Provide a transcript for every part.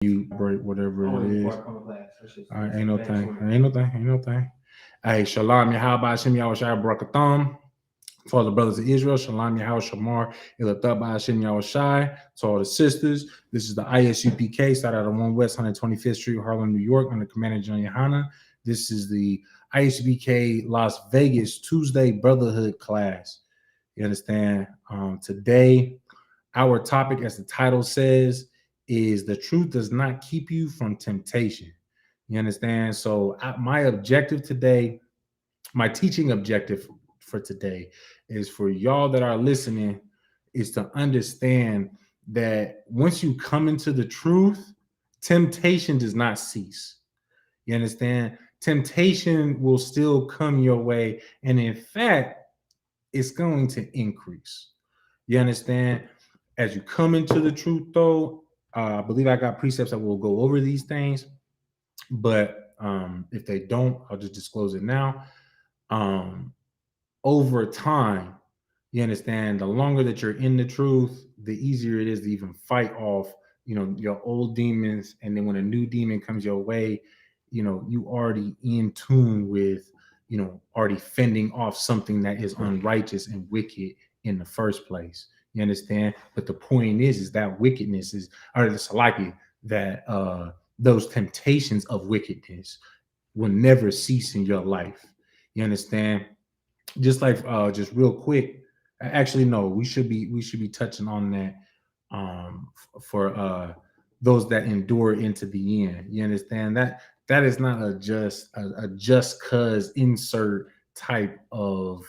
you break whatever it is. All right, ain't no thing. Ain't no thing. Hey, Shalom, Yahweh, Hashem, Yahweh, Shai, Barakatham. To all the brothers of Israel, Shalom, Yahweh, Shamar, Ilatab, Hashem, Yahweh, Shai. To all the sisters, this is the ISUPK, started out of 1 West 125th Street, Harlem, New York, under Commander John Yohana. This is the ISUPK Las Vegas Tuesday Brotherhood class. You understand? Today, our topic, as the title says, is the truth does not keep you from temptation. You understand? So my objective today, my teaching objective for today is for y'all that are listening is to understand that once you come into the truth, temptation does not cease. You understand? Temptation will still come your way. And in fact, it's going to increase. You understand? As you come into the truth, though, I believe I got precepts that will go over these things. But if they don't, I'll just disclose it now. Over time, you understand, the longer that you're in the truth, the easier it is to even fight off, your old demons. And then when a new demon comes your way, you already in tune with, already fending off something that is unrighteous and wicked in the first place. You understand? But the point is that wickedness is, or it's likely that those temptations of wickedness will never cease in your life. You understand? Just like just real quick. Actually, no, we should be touching on that for those that endure into the end. You understand that is not a just cause insert type of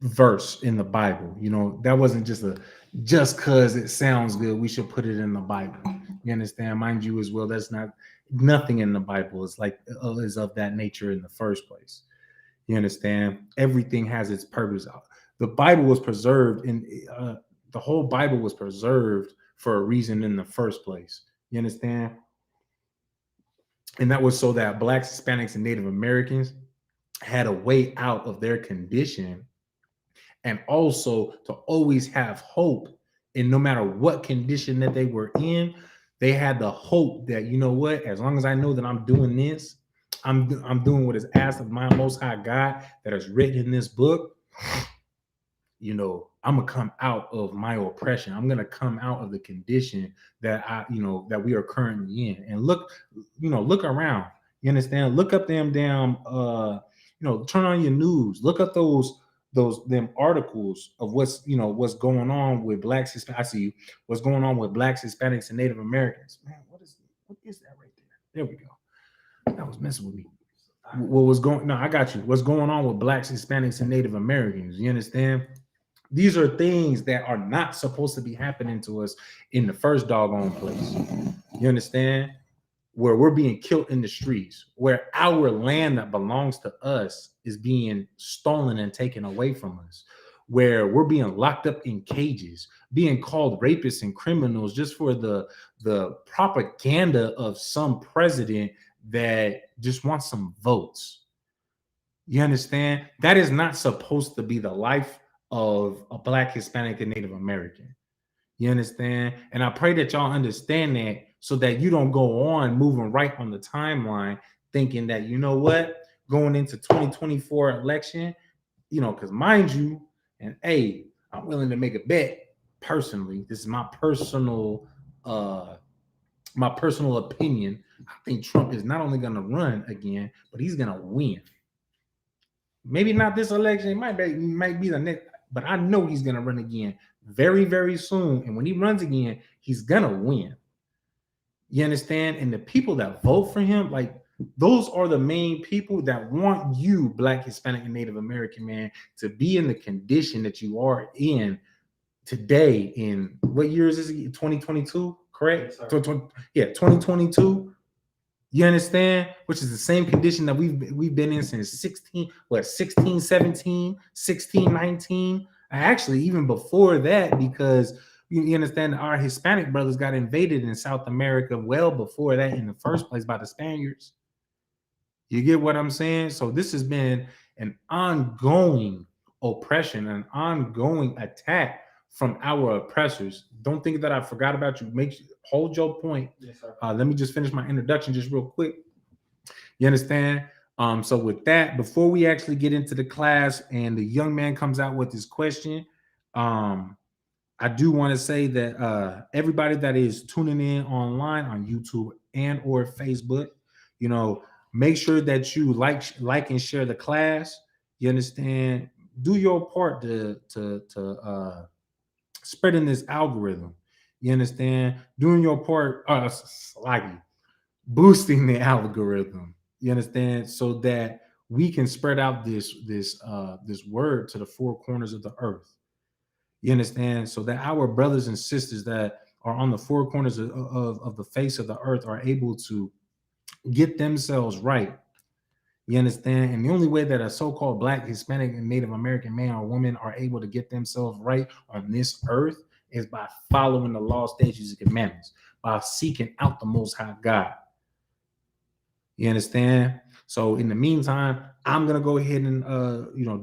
verse in the Bible. That wasn't just cause it sounds good, we should put it in the Bible. You understand? Mind you as well, that's nothing in the Bible is of that nature in the first place. You understand? Everything has its purpose. The Bible was preserved the whole Bible was preserved for a reason in the first place. You understand? And that was so that Blacks, Hispanics, and Native Americans had a way out of their condition, and also to always have hope. And no matter what condition that they were in, they had the hope that, as long as I know that I'm doing this, I'm doing what is asked of my Most High God that is written in this book, I'm gonna come out of my oppression. I'm gonna come out of the condition that that we are currently in. And look around. You understand? Look up them damn turn on your news. Look up them articles of what's going on with Blacks, Hispanics. I see you. What's going on with Blacks, Hispanics, and Native Americans? Man, what is that right there? There we go. That was messing with me. What was going? No, I got you. What's going on with Blacks, Hispanics, and Native Americans? You understand? These are things that are not supposed to be happening to us in the first doggone place. You understand? Where we're being killed in the streets, where our land that belongs to us is being stolen and taken away from us, where we're being locked up in cages, being called rapists and criminals just for the propaganda of some president that just wants some votes. You understand? That is not supposed to be the life of a Black, Hispanic, and Native American. You understand? And I pray that y'all understand that, so that you don't go on moving right on the timeline thinking that, going into 2024 election, because mind you, and hey, I'm willing to make a bet personally. This is my personal opinion. I think Trump is not only going to run again, but he's going to win. Maybe not this election. It might be the next, but I know he's going to run again very, very soon. And when he runs again, he's going to win. You understand? And the people that vote for him, those are the main people that want you, Black, Hispanic, and Native American, man, to be in the condition that you are in today. In what year is this? 2022, correct? Yes, 2022. You understand? Which is the same condition that we've been in since 16, 17, 16, 19. Actually, even before that, because you understand our Hispanic brothers got invaded in South America well before that in the first place by the Spaniards. You get what I'm saying? So this has been an ongoing oppression, an ongoing attack from our oppressors. Don't think that I forgot about you. Hold your point. Yes, sir. Let me just finish my introduction just real quick. You understand? So with that, before we actually get into the class and the young man comes out with his question, I do want to say that everybody that is tuning in online on YouTube and or Facebook, make sure that you like and share the class. You understand? Do your part to spreading this algorithm. You understand? Doing your part, like boosting the algorithm. You understand? So that we can spread out this word to the four corners of the earth. You understand? So that our brothers and sisters that are on the four corners of the face of the earth are able to get themselves right. You understand? And the only way that a so-called Black, Hispanic, and Native American man or woman are able to get themselves right on this earth is by following the law, statutes, and commandments, by seeking out the Most High God. You understand? So in the meantime, I'm gonna go ahead and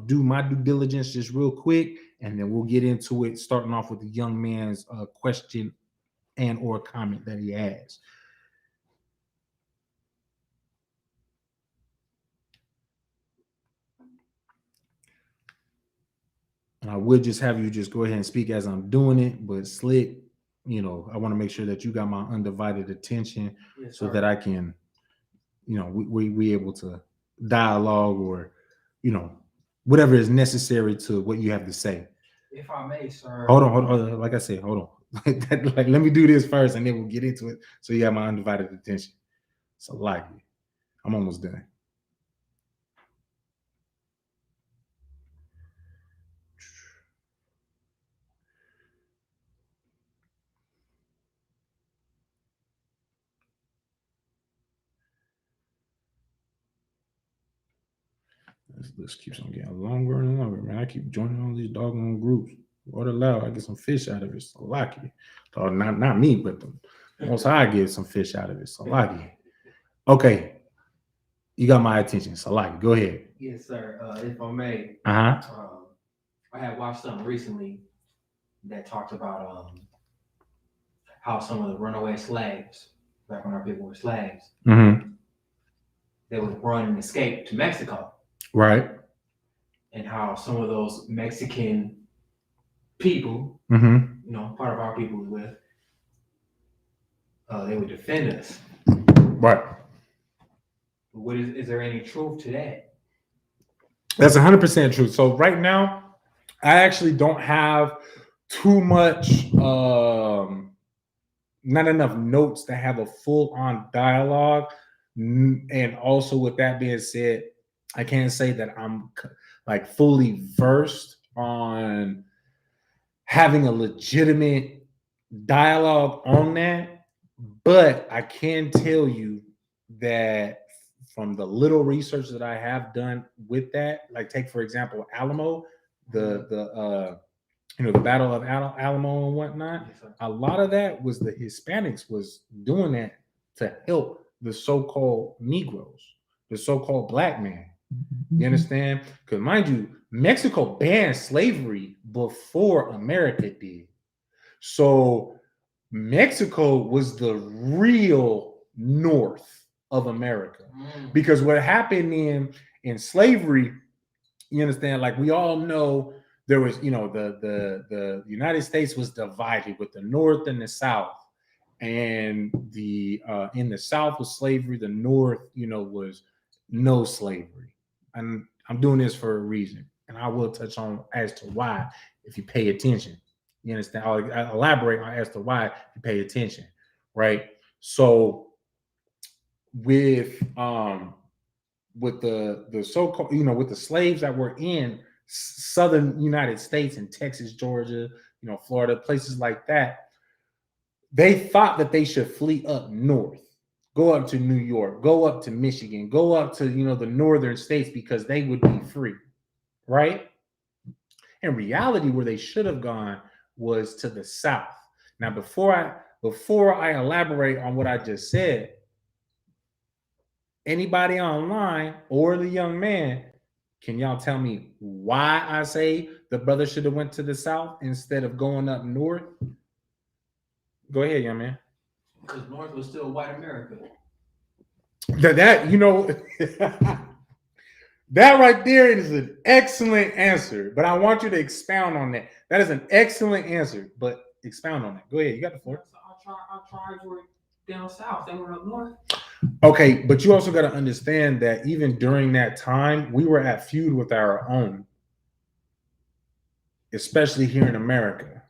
do my due diligence just real quick, and then we'll get into it, starting off with the young man's question and or comment that he has. And I would just have you just go ahead and speak as I'm doing it, but Slick, I want to make sure that you got my undivided attention, Yes, so sir. that I can, we able to dialogue or, whatever is necessary to what you have to say. If I may, sir. Hold on. Like I said, hold on. Like, let me do this first, and then we'll get into it. So you have my undivided attention. So like, I'm almost done. This keeps on getting longer and longer, man. I keep joining all these doggone groups. What allowed, I get some fish out of it. So lucky. Oh, not me, but the most high get some fish out of it. So lucky. Okay. You got my attention. So lucky. Go ahead. Yes, sir. If I may, I had watched something recently that talked about how some of the runaway slaves, back when our people were slaves, they would run and escape to Mexico. Right. And how some of those Mexican people, part of our people we with, they would defend us. Right. What is there any truth to that? That's 100% true. So right now, I actually don't have too much, not enough notes to have a full-on dialogue. And also, with that being said, I can't say that I'm like fully versed on having a legitimate dialogue on that, but I can tell you that from the little research that I have done with that, like take for example Alamo, the Battle of Alamo and whatnot. Yes, a lot of that was the Hispanics was doing that to help the so-called Negroes, the so-called black man. You understand? Because mind you, Mexico banned slavery before America did. So Mexico was the real north of America. Because what happened in slavery, you understand, like we all know, there was, the United States was divided with the North and the South. And the in the South was slavery, the North, was no slavery. And I'm doing this for a reason. And I will touch on as to why if you pay attention. You understand? I'll elaborate on as to why if you pay attention. Right. So with the so-called, with the slaves that were in southern United States, in Texas, Georgia, Florida, places like that, they thought that they should flee up north, go up to New York, go up to Michigan, go up to, the northern states, because they would be free, right? In reality, where they should have gone was to the south. Now, before I elaborate on what I just said, anybody online or the young man, can y'all tell me why I say the brother should have went to the south instead of going up north? Go ahead, young man. Because North was still white America. That you know, that right there is an excellent answer. But I want you to expound on that. That is an excellent answer. But expound on that. Go ahead. You got the floor. Our tribes were down south. They were up north. Okay, but you also got to understand that even during that time, we were at feud with our own, especially here in America.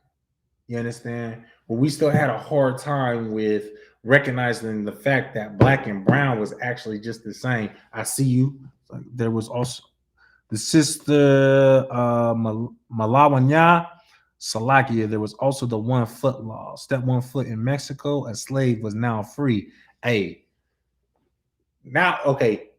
You understand? But we still had a hard time with recognizing the fact that black and brown was actually just the same. I see you. There was also the sister Malawanya Salakia. There was also the 1 foot law. Step 1 foot in Mexico, a slave was now free. Hey, now okay,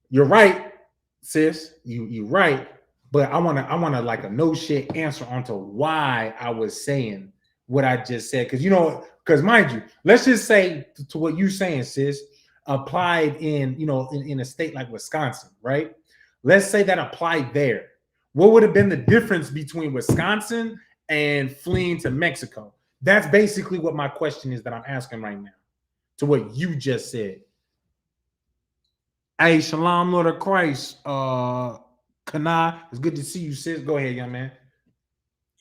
you're right, sis. You right. But I wanna like a no shit answer onto why I was saying what I just said. Because mind you, let's just say to what you're saying, sis, applied in a state like Wisconsin, right? Let's say that applied there. What would have been the difference between Wisconsin and fleeing to Mexico? That's basically what my question is that I'm asking right now to what you just said. Hey, shalom, Lord of Christ. Kana, it's good to see you, sis. Go ahead, young man.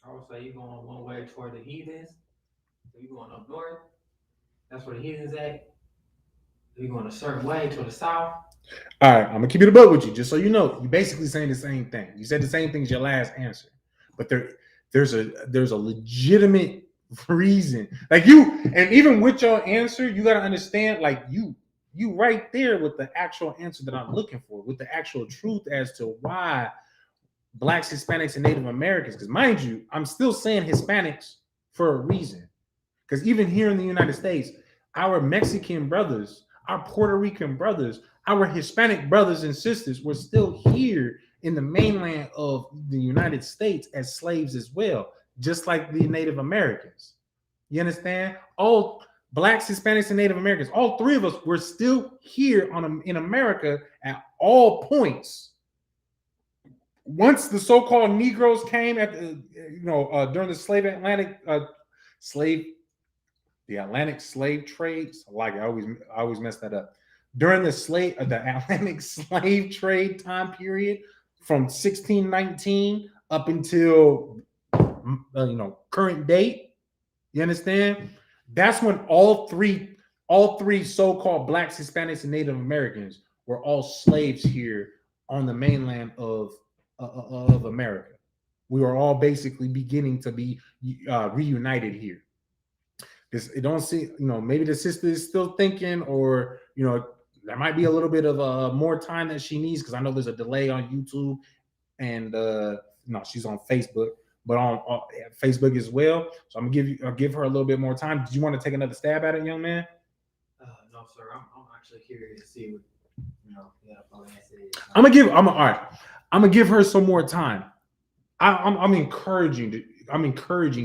I would say you're going one way toward the heathens. So you're going up north. That's where the heathens at. You're going a certain way to the south. All right, I'm gonna keep it a buck with you, just so you know. You're basically saying the same thing. You said the same thing as your last answer, but there's a legitimate reason. Like you, and even with your answer, you gotta understand, like you right there with the actual answer that I'm looking for, with the actual truth as to why Blacks, Hispanics, and Native Americans. Because mind you, I'm still saying Hispanics for a reason. Because even here in the United States, our Mexican brothers, our Puerto Rican brothers, our Hispanic brothers and sisters were still here in the mainland of the United States as slaves as well, just like the Native Americans. You understand? All Blacks, Hispanics, and Native Americans, all three of us were still here in America at all points. Once the so-called Negroes came during the Atlantic slave trades, I always mess that up. During the Atlantic slave trade time period from 1619 up until current date, you understand? That's when all three so-called Blacks, Hispanics, and Native Americans were all slaves here on the mainland of America. We were all basically beginning to be reunited here. It don't see, maybe the sister is still thinking, or there might be a little bit of more time that she needs, because I know there's a delay on YouTube, and she's on Facebook, but on Facebook as well. So I'll give her a little bit more time. Did you want to take another stab at it, young man? No, sir. I'm actually curious to see what I'm gonna give her some more time. I'm encouraging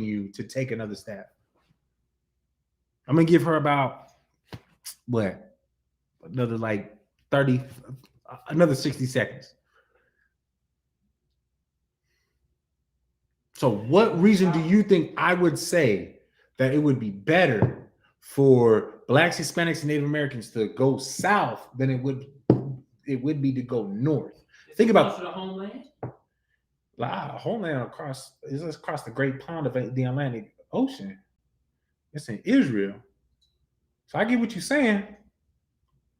you to take another stab. I'm gonna give her about another 60 seconds. So what reason do you think I would say that it would be better for Blacks, Hispanics, and Native Americans to go south than it would be to go north? Think about the homeland. Homeland across the Great Pond of the Atlantic Ocean. It's in Israel. So I get what you're saying,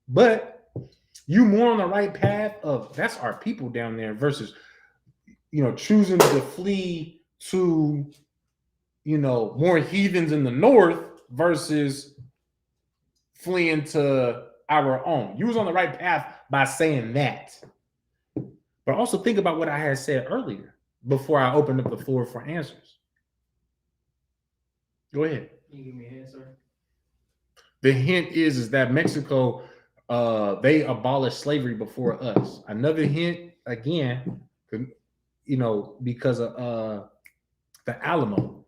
but you more on the right path of that's our people down there versus choosing to flee to more heathens in the north versus fleeing to our own. You was on the right path by saying that. But also think about what I had said earlier before I opened up the floor for answers. Go ahead. Can you give me an answer? The hint is that Mexico, they abolished slavery before us. Another hint, again, because of the Alamo.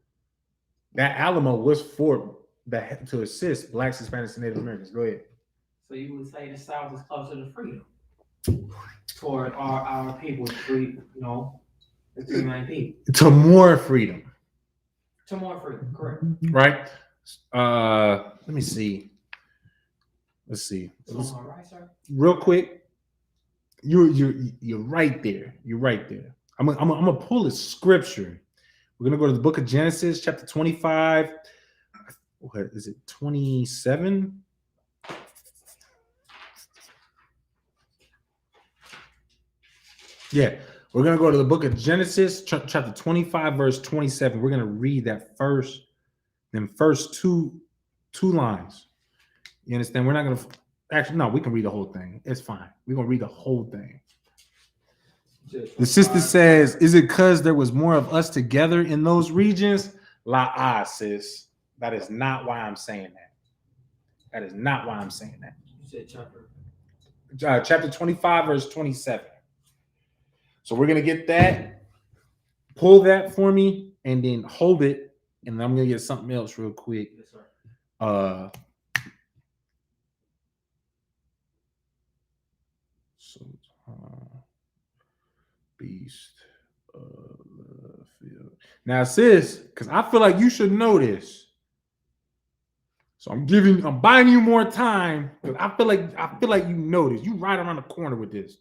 That Alamo was to assist Blacks, Hispanics, and Native Americans. Go ahead. So you would say the South is closer to freedom toward our people free, The 3 million people. To more freedom. To more freedom, correct. Right? Let me see. Let's see. Right, sir? Real quick. You're right there. You're right there. I'm gonna pull a scripture. We're gonna go to the book of Genesis, chapter 25. What is it? 27. Yeah, we're gonna go to the book of Genesis, chapter 25, verse 27. We're gonna read that first two lines. You understand? We're not gonna actually no. We can read the whole thing. It's fine. We're gonna read the whole thing. The sister says, "Is it because there was more of us together in those regions?" Sis. That is not why I'm saying that. That is not why I'm saying that. You said chapter. Chapter 25, verse 27. So we're gonna get that. Pull that for me, and then hold it, and I'm gonna get something else real quick. Yes, sir. Beast of the field. Now, sis, because I feel like you should know this. So I'm buying you more time because I feel like you know this. You right around the corner with this.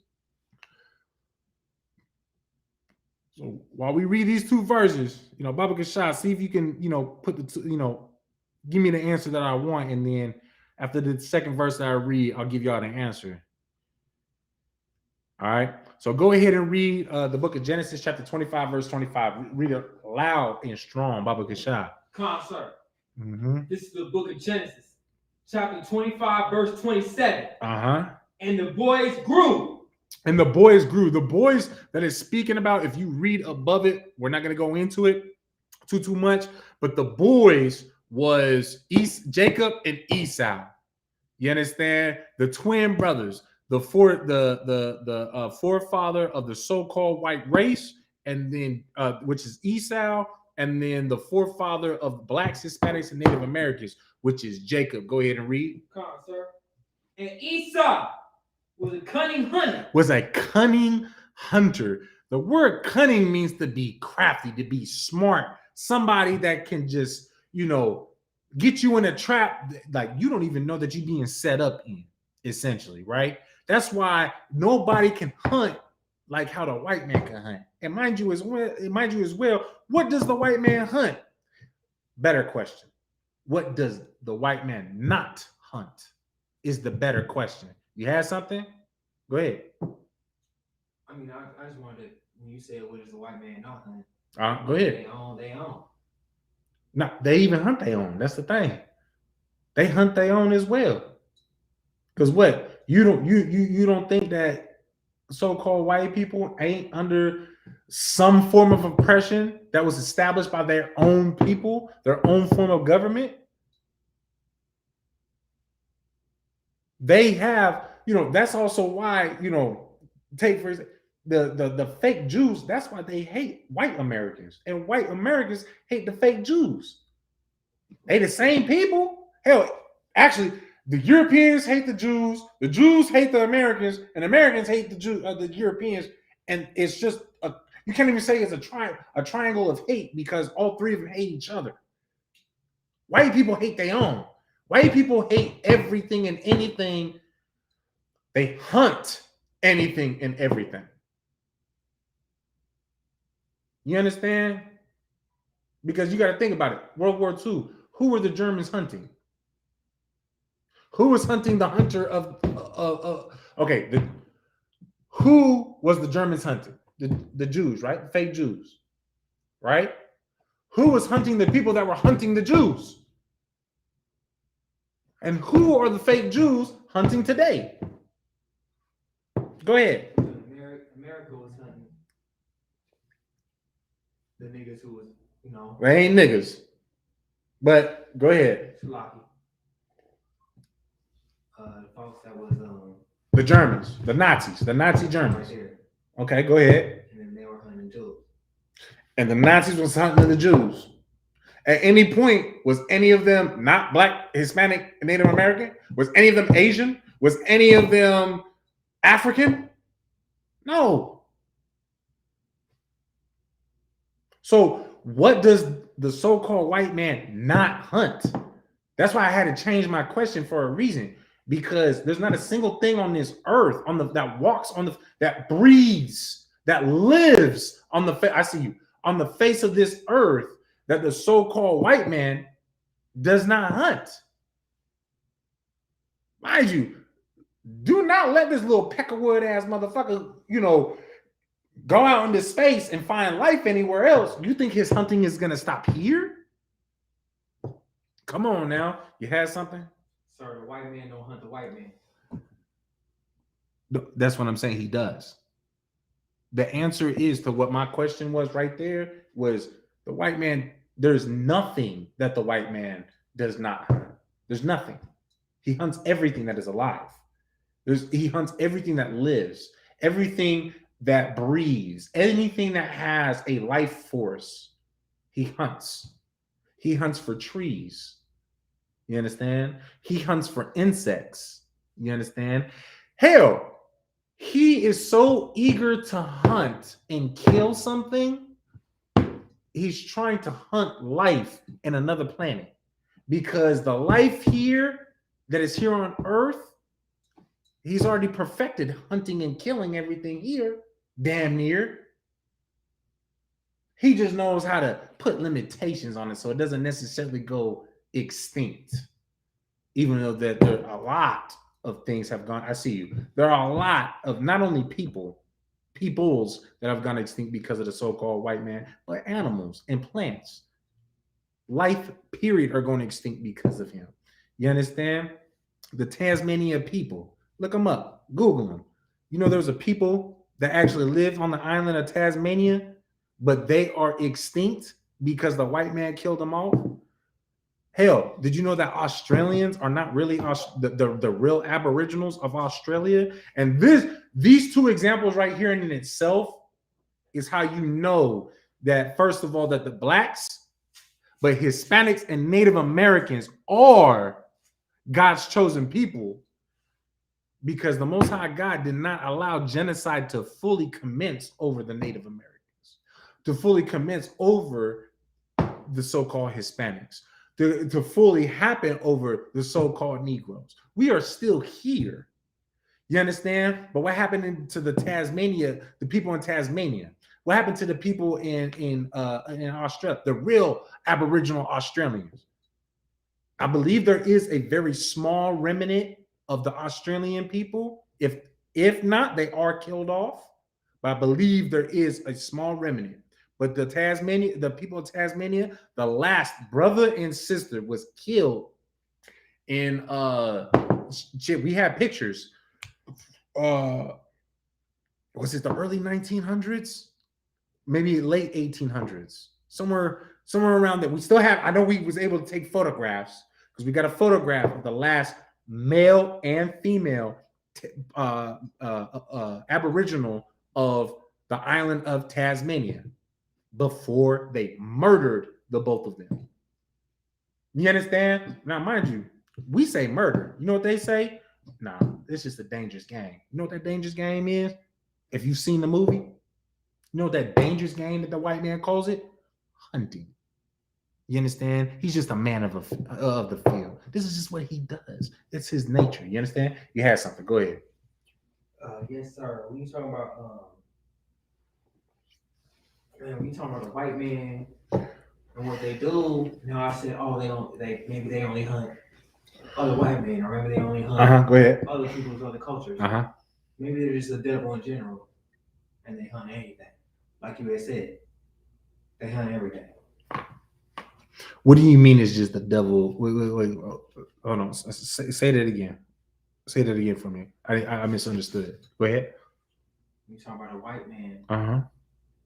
So while we read these two verses, Baba Kashah, see if you can, put the two, give me the answer that I want, and then after the second verse that I read, I'll give y'all the answer. All right. So go ahead and read the book of Genesis, chapter 25, verse 25. Read it loud and strong, Baba Kashah. Come on, sir. Mm-hmm. This is the book of Genesis, chapter 25, verse 27. And the boys grew. And the boys grew. The boys that is speaking about, if you read above it, we're not going to go into it too much, but the boys was Jacob and Esau. You understand? The twin brothers. The forefather of the so-called white race, and then which is Esau, and then the forefather of blacks, Hispanics, and Native Americans, which is Jacob. Go ahead and read. Come on, sir. And Esau was a cunning hunter. The word cunning means to be crafty, to be smart, somebody that can just, get you in a trap like you don't even know that you're being set up in, essentially, right? That's why nobody can hunt like how the white man can hunt. And mind you as well, what does the white man hunt? Better question. What does the white man not hunt? Is the better question. You had something? Go ahead. I mean, I just wanted, when you said what does the white man not hunt? Go ahead. They own. No, they even hunt their own. That's the thing. They hunt their own as well. Because what? You don't think that so-called white people ain't under some form of oppression that was established by their own people, their own form of government? They have, that's also why, take for example, the fake Jews, that's why they hate white Americans. And white Americans hate the fake Jews. They the same people. Hell, actually, the Europeans hate the Jews hate the Americans, and Americans hate the Europeans. And it's just you can't even say it's a triangle of hate because all three of them hate each other. White people hate their own. White people hate everything and anything. They hunt anything and everything. You understand? Because you got to think about it. World War II, who were the Germans hunting? Who was hunting the hunter who was the Germans hunting? The Jews, right? The fake Jews, right? Who was hunting the people that were hunting the Jews? And who are the fake Jews hunting today? Go ahead. America was hunting the niggas who was, They ain't niggas. But go ahead. Lucky. The folks that was the Germans, the Nazis, the Nazi Germans. Right, okay, go ahead. And then they were hunting Jews. And the Nazis was hunting the Jews. At any point, was any of them not black, Hispanic, Native American? Was any of them Asian? Was any of them African? No. So what does the so-called white man not hunt? That's why I had to change my question for a reason, because there's not a single thing on this earth that walks on the that breathes, that lives on the I see you on the face of this earth that the so-called white man does not hunt. Mind you, do not let this little peckerwood ass motherfucker, go out into space and find life anywhere else. You think his hunting is gonna stop here? Come on now. You had something? Sir, the white man don't hunt the white man. That's what I'm saying. He does. The answer is to what my question was right there was the white man. There's nothing that the white man does not hunt. There's nothing. He hunts everything that is alive. He hunts everything that lives, everything that breathes, anything that has a life force. He hunts. He hunts for trees. You understand? He hunts for insects. You understand? Hell, he is so eager to hunt and kill something. He's trying to hunt life in another planet, because the life here that is here on Earth, he's already perfected hunting and killing everything here, damn near. He just knows how to put limitations on it so it doesn't necessarily go extinct. Even though that there are a lot of things have gone, I see you. There are a lot of not only peoples that have gone extinct because of the so-called white man, but animals and plants. Life, period, are going extinct because of him. You understand? The Tasmania people, look them up, Google them. You know, there's a people that actually live on the island of Tasmania, but they are extinct because the white man killed them off. Hell, did you know that Australians are not really the real Aboriginals of Australia? And these two examples right here in itself is how you know that, first of all, that the blacks, but Hispanics and Native Americans are God's chosen people, because the Most High God did not allow genocide to fully commence over the Native Americans, to fully commence over the so-called Hispanics, to fully happen over the so-called Negroes. We are still here. You understand? But what happened to the people in Tasmania? What happened to the people in Australia, the real Aboriginal Australians? I believe there is a very small remnant of the Australian people. If not, they are killed off. But I believe there is a small remnant. But the people of Tasmania, the last brother and sister was killed in we have pictures. Was it the early 1900s? Maybe late 1800s. Somewhere around there. We still have, I know we was able to take photographs, because we got a photograph of the last male and female Aboriginal of the island of Tasmania before they murdered the both of them. You understand? Now, mind you, we say murder. You know what they say? Nah, it's just a dangerous game. You know what that dangerous game is? If you've seen the movie, you know what that dangerous game that the white man calls it? Hunting. You understand? He's just a man of the field. This is just what he does. It's his nature. You understand? You had something. Go ahead. Yes, sir. When you talking about when you talking about the white man and what they do, I said, maybe they only hunt other white men, or maybe they only hunt Go ahead. other people's other cultures. Maybe they're just the devil in general, and they hunt anything. Like you had said, they hunt everything. What do you mean it's just the devil? Wait. Hold on. Say that again. Say that again for me. I misunderstood it. Go ahead. You talking about a white man.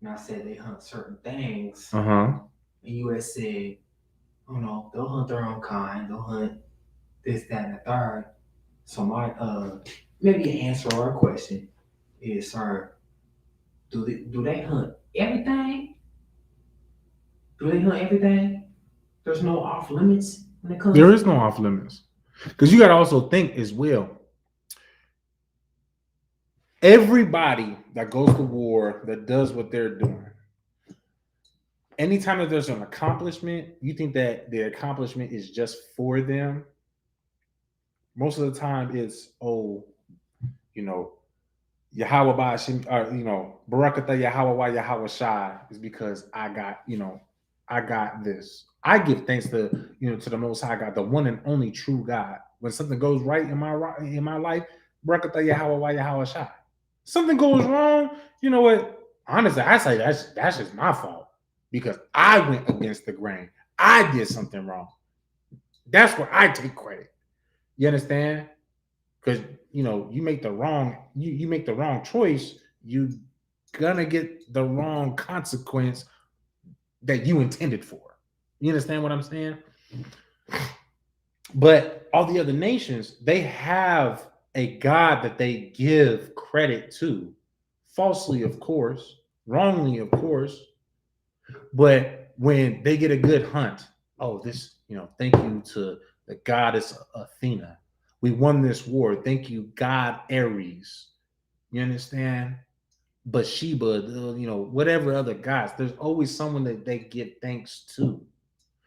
And I said they hunt certain things. And you had said, oh no, they'll hunt their own kind. They'll hunt this, that, and the third. So my maybe an answer or a question is, sir, do they hunt everything? Do they hunt everything? There's no off limits when it comes. There is no off limits, because you got to also think as well. Everybody that goes to war, that does what they're doing, anytime that there's an accomplishment, you think that the accomplishment is just for them. Most of the time, it's you know, Yahweh Bashim, or Barakatha Yahweh Yahweh Shai is because I got, I got this. I give thanks to to the Most High God, the one and only true God. When something goes right in my life, Barakatha Yahweh Yahweh Shai. Something goes wrong, you know what? Honestly, I say that's just my fault because I went against the grain. I did something wrong. That's where I take credit. You understand? Because you make the wrong you make the wrong choice, you gonna get the wrong consequence that you intended for. You understand what I'm saying? But all the other nations, they have a God that they give credit to, falsely, of course, wrongly, of course. But when they get a good hunt, this, thank you to the goddess Athena. We won this war. Thank you, God Ares. You understand? Bathsheba, whatever other gods. There's always someone that they give thanks to.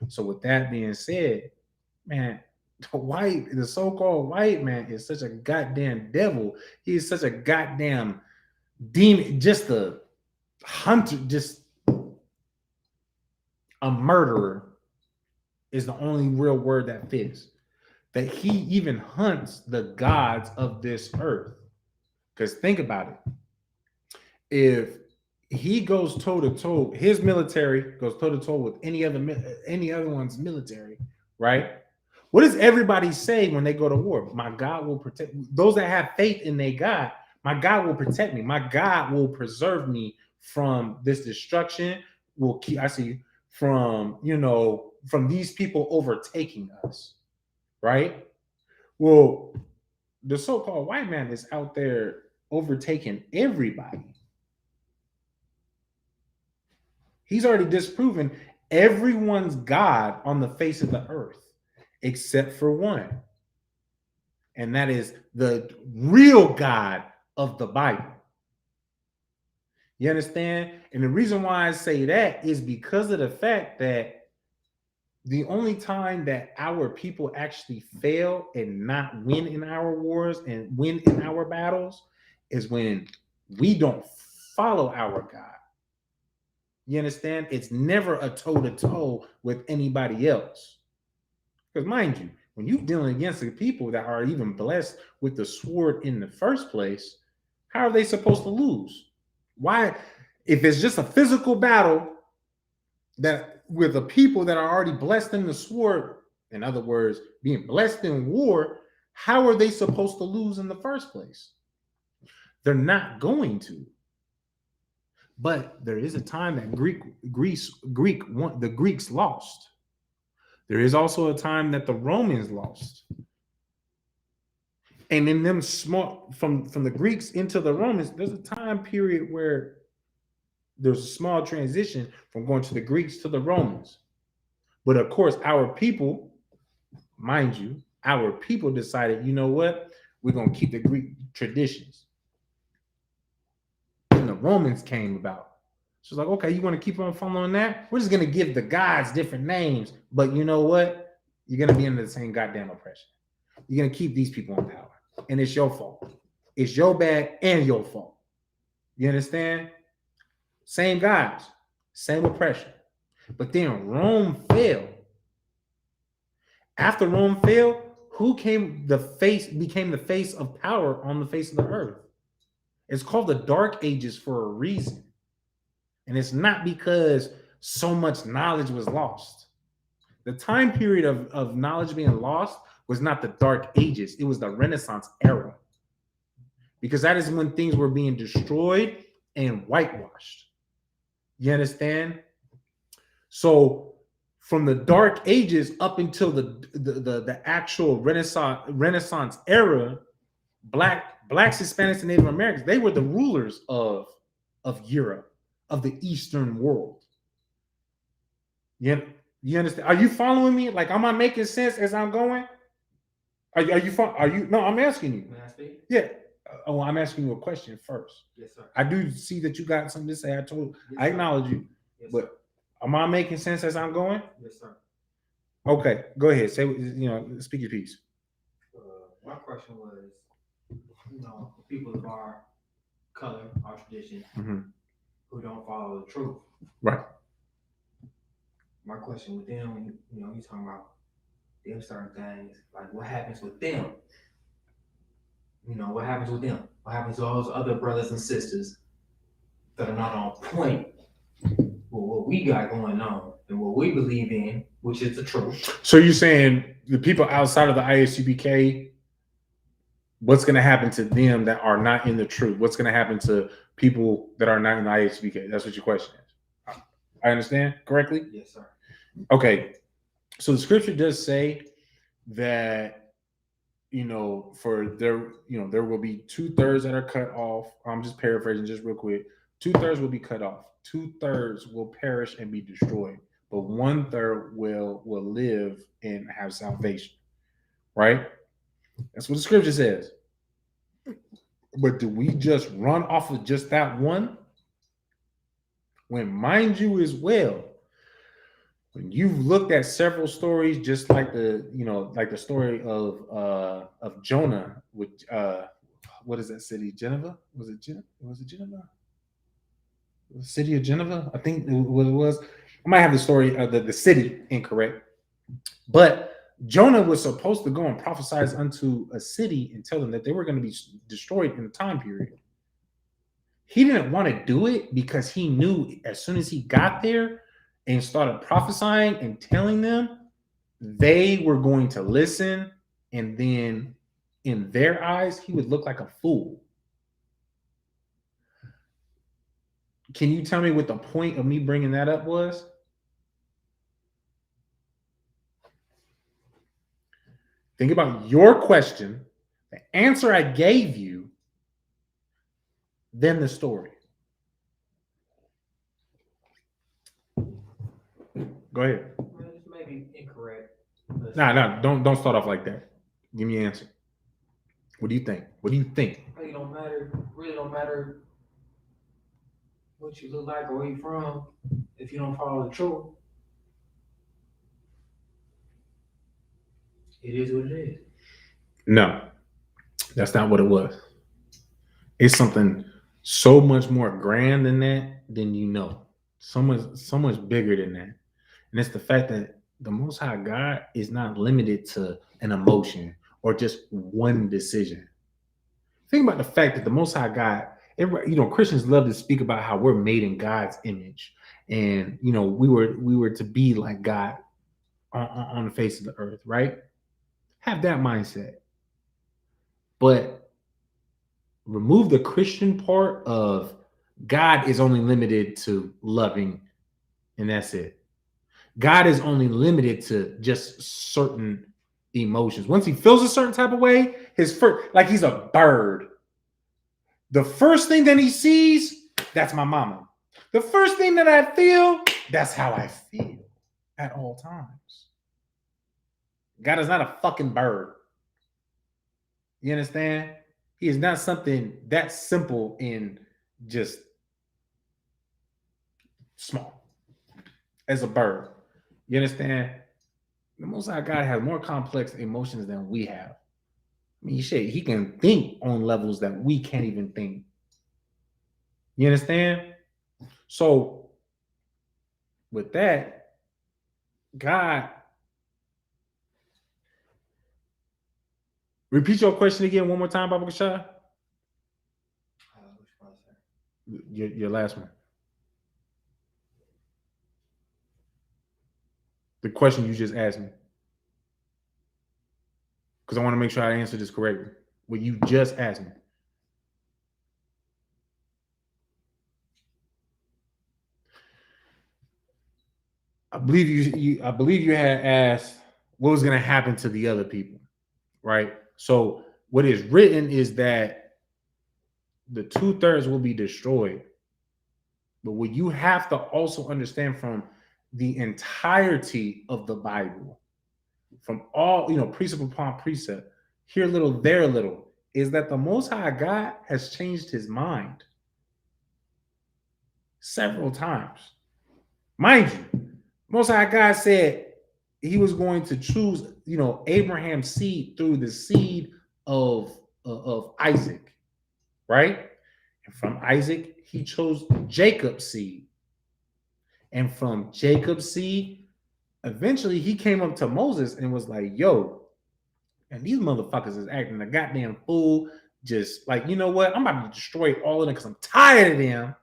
So with that being said, man, the so-called white man is such a goddamn devil. He is such a goddamn demon, just a hunter, just a murderer is the only real word that fits. That he even hunts the gods of this earth. Because think about it. If he goes toe to toe, his military goes toe to toe with any other one's military, right? What does everybody say when they go to war? My God will protect those that have faith in their God. My God will protect me. My God will preserve me from this destruction. Will keep from these people overtaking us, right? Well, the so-called white man is out there overtaking everybody. He's already disproven everyone's God on the face of the earth, except for one. And that is the real God of the Bible. You understand? And the reason why I say that is because of the fact that the only time that our people actually fail and not win in our wars and win in our battles is when we don't follow our God. You understand? It's never a toe-to-toe with anybody else. Because mind you, when you're dealing against the people that are even blessed with the sword in the first place, how are they supposed to lose? Why? If it's just a physical battle that with the people that are already blessed in the sword, in other words, being blessed in war, how are they supposed to lose in the first place? They're not going to. But there is a time that the Greeks lost. There is also a time that the Romans lost. And in them small from the Greeks into the Romans, there's a time period where there's a small transition from going to the Greeks to the Romans. But of course, our people, mind you, our people decided, you know what? We're going to keep the Greek traditions. And the Romans came about. So it's like, okay, you want to keep on following that? We're just going to give the gods different names. But you know what? You're going to be under the same goddamn oppression. You're going to keep these people in power. And it's your fault. It's your bad and your fault. You understand? Same guys, same oppression. But then Rome fell. After Rome fell, who became the face of power on the face of the earth? It's called the Dark Ages for a reason. And it's not because so much knowledge was lost. The time period of knowledge being lost was not the Dark Ages. It was the Renaissance era. Because that is when things were being destroyed and whitewashed. You understand? So from the Dark Ages up until the actual Renaissance era, blacks, Hispanics, and Native Americans, they were the rulers of Europe, of the Eastern world. You understand? Are you following me? Like, am I making sense as I'm going? Are you? No, I'm asking you. May I speak? Yeah. Oh, I'm asking you a question first. Yes, sir. I do see that you got something to say. Yes, I acknowledge you, yes, but sir. Am I making sense as I'm going? Yes, sir. Okay, go ahead. Say, speak your piece. My question was, people of our color, our tradition, who don't follow the truth. Right. My question with them, you talking about them certain things, like what happens with them? What happens with them? What happens to those other brothers and sisters that are not on point with what we got going on and what we believe in, which is the truth? So you're saying the people outside of the ISUPK, what's going to happen to them that are not in the truth? What's going to happen to people that are not in the ISUPK? That's what your question is. I understand correctly? Yes, sir. Okay. So the scripture does say that, for there, there will be 2/3 that are cut off. I'm just paraphrasing just real quick. 2/3 will be cut off. 2/3 will perish and be destroyed, but 1/3 will live and have salvation. Right? That's what the scripture says. But do we just run off of just that one? When, mind you, as well, when you've looked at several stories, just like the story of Jonah with what is that city? Geneva? Was it Geneva? The city of Geneva? I think what it was. I might have the story of the city incorrect, but Jonah was supposed to go and prophesy unto a city and tell them that they were going to be destroyed in a time period. He didn't want to do it because he knew as soon as he got there and started prophesying and telling them, they were going to listen, and then in their eyes, he would look like a fool. Can you tell me what the point of me bringing that up was? Think about your question, the answer I gave you, then the story. Go ahead. This may be incorrect. No, don't start off like that. Give me an answer. What do you think? What do you think? Really don't matter what you look like or where you're from if you don't follow the truth. It is what it is. No, that's not what it was. It's something so much more grand than that than you know. So much bigger than that. And it's the fact that the Most High God is not limited to an emotion or just one decision. Think about the fact that the Most High God, Christians love to speak about how we're made in God's image, and we were to be like God on the face of the earth, right? Have that mindset, but remove the Christian part of God is only limited to loving, and that's it. God is only limited to just certain emotions. Once he feels a certain type of way, like he's a bird. The first thing that he sees, that's my mama. The first thing that I feel, that's how I feel at all times. God is not a fucking bird. You understand? He is not something that simple and just small as a bird. You understand? The Most High God has more complex emotions than we have. I mean, shit, he can think on levels that we can't even think. You understand? So, with that, God, repeat your question again one more time, Baba Kashai. Your last one. The question you just asked me. Because I want to make sure I answer this correctly. What you just asked me. I believe you had asked what was going to happen to the other people, right? So what is written is that the 2/3 will be destroyed. But what you have to also understand from the entirety of the Bible, from all, precept upon precept, here a little, there a little, is that the Most High God has changed his mind several times. Mind you, Most High God said he was going to choose, Abraham's seed through the seed of Isaac, right? And from Isaac, he chose Jacob's seed. And from Jacob's seed, eventually he came up to Moses and was like, yo, and these motherfuckers is acting a goddamn fool. Just like, you know what? I'm about to destroy all of them because I'm tired of them.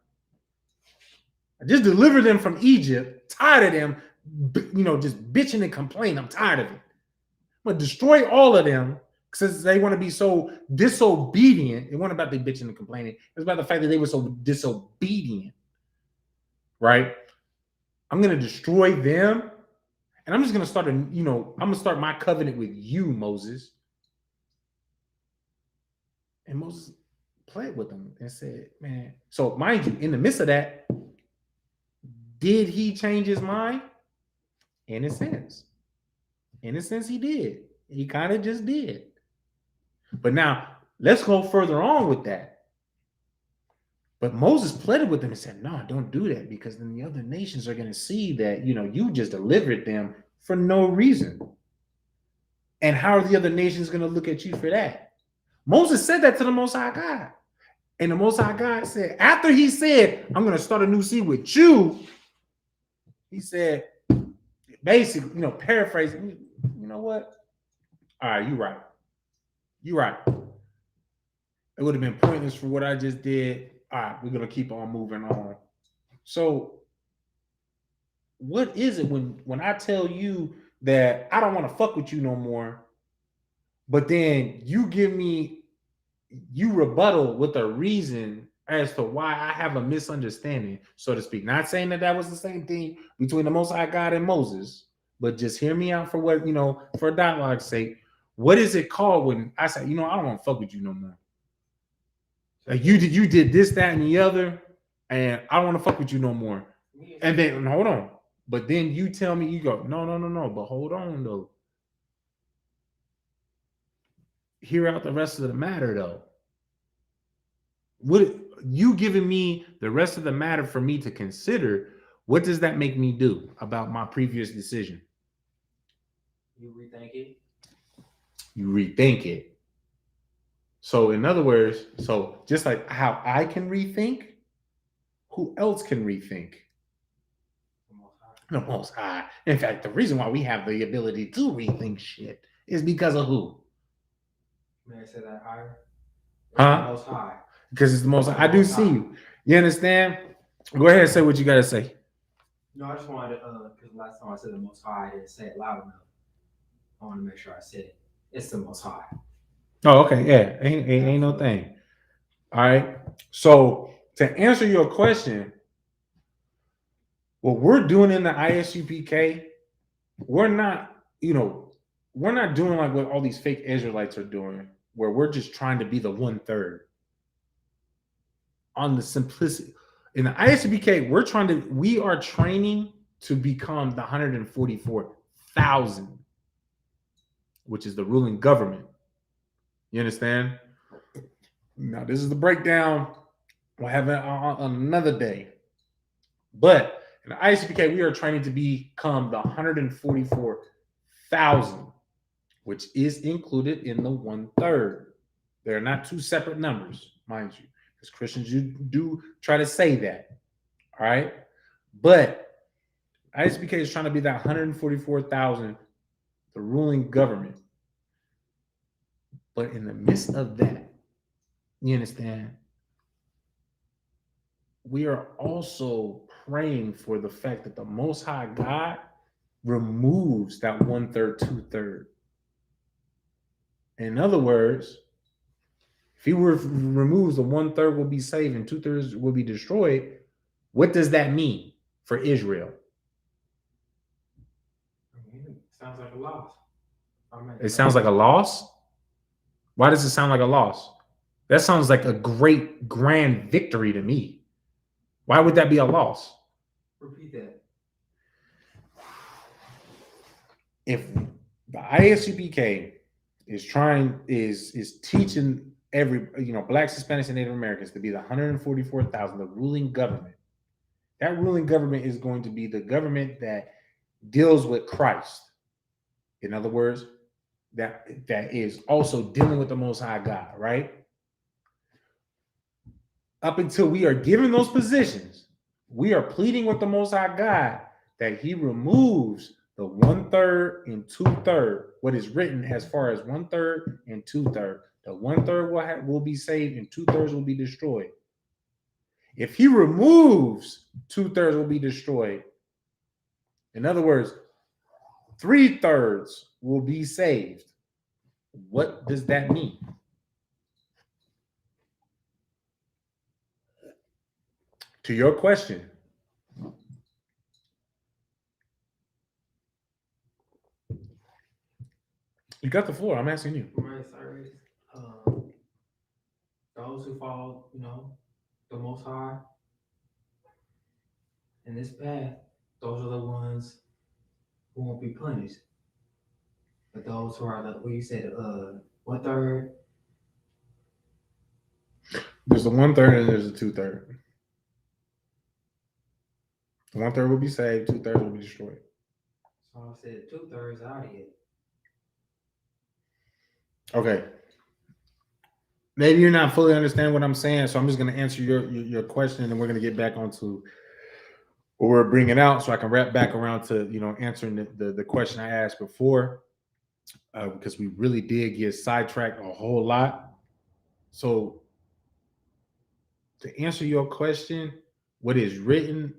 I just delivered them from Egypt. Tired of them, just bitching and complaining. I'm tired of it. I'm going to destroy all of them because they want to be so disobedient. It wasn't about the bitching and complaining. It was about the fact that they were so disobedient, right? I'm going to destroy them. And I'm just going to start, I'm going to start my covenant with you, Moses. And Moses played with them and said, man. So mind you, in the midst of that, did he change his mind? In a sense. In a sense, he did. He kind of just did. But now, let's go further on with that. But Moses pleaded with them and said, no, don't do that, because then the other nations are going to see that, you just delivered them for no reason. And how are the other nations going to look at you for that? Moses said that to the Most High God. And the Most High God said, after he said, I'm going to start a new seed with you, he said, basically, paraphrasing, you know what? All right, you're right. You're right. It would have been pointless for what I just did. All right, we're going to keep on moving on. So what is it when I tell you that I don't want to fuck with you no more, but then you rebuttal with a reason as to why I have a misunderstanding, so to speak. Not saying that was the same thing between the Most High God and Moses, but just hear me out for what, for dialogue's sake. What is it called when I say, I don't want to fuck with you no more? Like you did this, that, and the other, and I don't want to fuck with you no more. And then hold on. But then you tell me, you go, no, but hold on though. Hear out the rest of the matter though. What you giving me the rest of the matter for me to consider? What does that make me do about my previous decision? You rethink it. You rethink it. So in other words, just like how I can rethink, who else can rethink? The Most High. In fact, the reason why we have the ability to rethink shit is because of who? May I say that higher? It's the Most High. Because it's the Most High. I do see you. You understand? Go ahead and say what you got to say. No, I just wanted to, because last time I said the Most High, I didn't say it loud enough. I want to make sure I said it. It's the Most High. Oh, okay. Yeah. Ain't no thing. All right. So to answer your question, what we're doing in the ISUPK, we're not doing like what all these fake Israelites are doing, where we're just trying to be the 1/3. On the simplicity. In the ISUPK, we are training to become the 144,000, which is the ruling government. You understand? Now, this is the breakdown. We'll have it on another day. But in the ISUPK, we are training to become the 144,000, which is included in the 1/3. They're not two separate numbers, mind you. As Christians, you do try to say that. All right. But ISUPK is trying to be that 144,000, the ruling government. But in the midst of that, you understand, we are also praying for the fact that the Most High God removes that 1/3, 2/3. In other words, if he removes the 1/3 will be saved and 2/3 will be destroyed, what does that mean for Israel? It sounds like a loss. It sounds like a loss? Why does it sound like a loss? That sounds like a great grand victory to me. Why would that be a loss? Repeat that. If the ISUPK is teaching every Blacks, Hispanics, and Native Americans to be the 144,000, the ruling government, That ruling government is going to be the government that deals with Christ. In other words, that is also dealing with the Most High God, right? Up until we are given those positions, we are pleading with the Most High God that He removes the 1/3 and 2/3. What is written as far as 1/3 and 2/3. The 1/3 will be saved and 2/3 will be destroyed. If He removes 2/3 will be destroyed. In other words, 3/3 will be saved. What does that mean? To your question, you got the floor. I'm asking you. Right, sorry. Those who follow, the Most High in this path, those are the ones who won't be punished. But those who are what you said, 1/3. There's a 1/3 and there's a 2/3. The 1/3 will be saved, 2/3 will be destroyed. So I said 2/3 out of it. Okay. Maybe you're not fully understanding what I'm saying, so I'm just going to answer your question, and then we're going to get back onto what we're bringing out, so I can wrap back around to answering the question I asked before, because we really did get sidetracked a whole lot. So to answer your question, what is written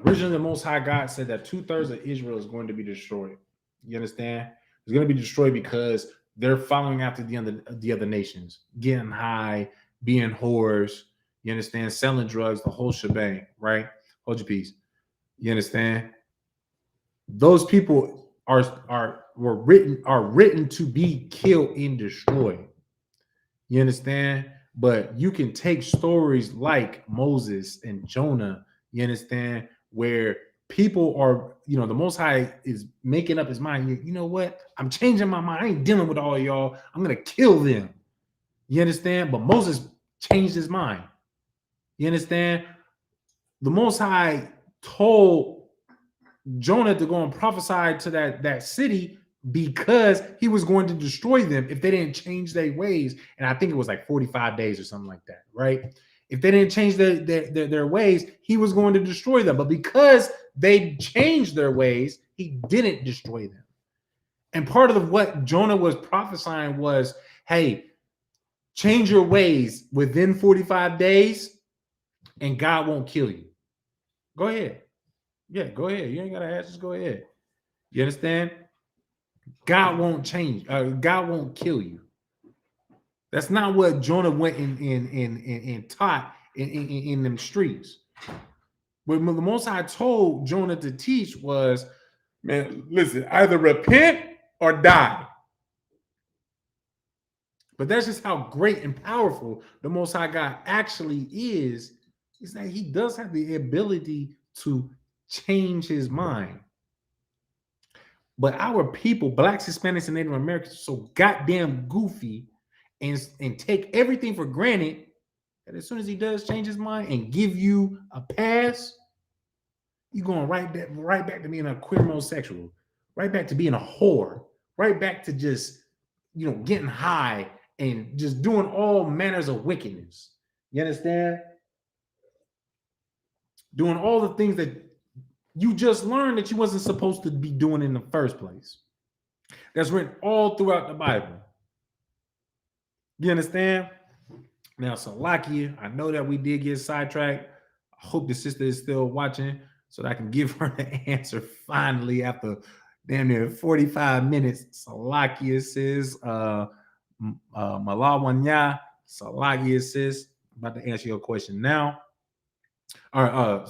originally, the Most High God said that 2/3 of Israel is going to be destroyed. You understand? It's going to be destroyed because they're following after the other nations, getting high, being whores. You understand? Selling drugs, the whole shebang, right? Hold your peace. You understand? Those people are written to be killed and destroyed. You understand? But you can take stories like Moses and Jonah, you understand, where people are, the Most High is making up his mind. You know what? I'm changing my mind. I ain't dealing with all y'all. I'm going to kill them. You understand? But Moses changed his mind. You understand? The Most High told Jonah to go and prophesy to that city because he was going to destroy them if they didn't change their ways. And I think it was like 45 days or something like that, right? If they didn't change their ways, he was going to destroy them. But because they changed their ways, he didn't destroy them. And part of what Jonah was prophesying was, hey, change your ways within 45 days and God won't kill you. Go ahead. Yeah, go ahead. You ain't got to ask, just go ahead. You understand? God won't change. God won't kill you. That's not what Jonah went and taught in them streets. What the Most High told Jonah to teach was, man, listen, either repent or die. But that's just how great and powerful the Most High God actually is that he does have the ability to change his mind. But our people, Blacks, Hispanics, and Native Americans, are so goddamn goofy and take everything for granted that as soon as he does change his mind and give you a pass, you're going right back to being a queer homosexual, right back to being a whore, right back to just, getting high and just doing all manners of wickedness. You understand? Doing all the things that you just learned that you wasn't supposed to be doing in the first place. That's written all throughout the Bible. You understand? Now, Salakia, I know that we did get sidetracked. I hope the sister is still watching so that I can give her the answer finally after damn near 45 minutes. Salakia says, Malawanya, Salakia says, about to answer your question now. Or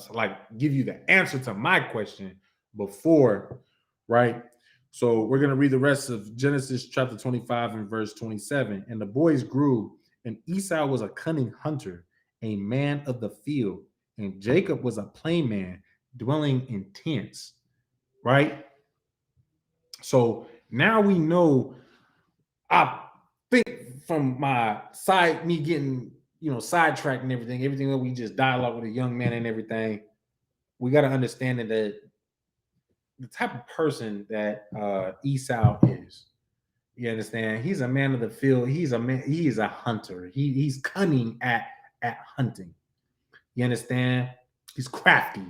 give you the answer to my question before, right? So we're going to read the rest of Genesis chapter 25 and verse 27. And the boys grew, and Esau was a cunning hunter, a man of the field, and Jacob was a plain man, dwelling in tents, right? So now we know, I think from my side, me getting, sidetracked and everything that we just dialogue with a young man and everything, we got to understand that the type of person that Esau is. You understand? He's a man of the field. He's a man. He is a hunter. He's cunning at hunting. You understand? He's crafty.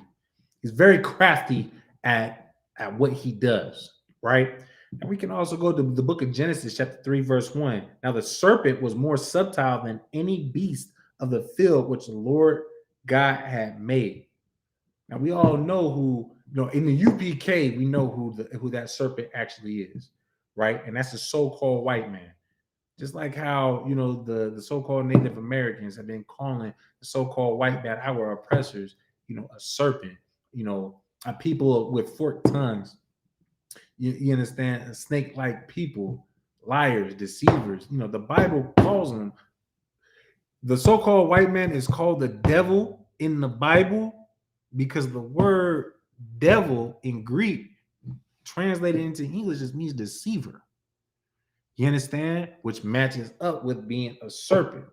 He's very crafty at what he does. Right. And we can also go to the book of Genesis, chapter 3, verse 1. Now the serpent was more subtle than any beast of the field which the Lord God had made. Now we all know who, in the UPK, we know who that serpent actually is, right? And that's the so-called white man. Just like how, the so-called Native Americans have been calling the so-called white man, our oppressors, a serpent, a people with forked tongues. You understand? Snake-like people, liars, deceivers. The Bible calls them. The so-called white man is called the devil in the Bible because the word devil in Greek translated into English just means deceiver. You understand? Which matches up with being a serpent.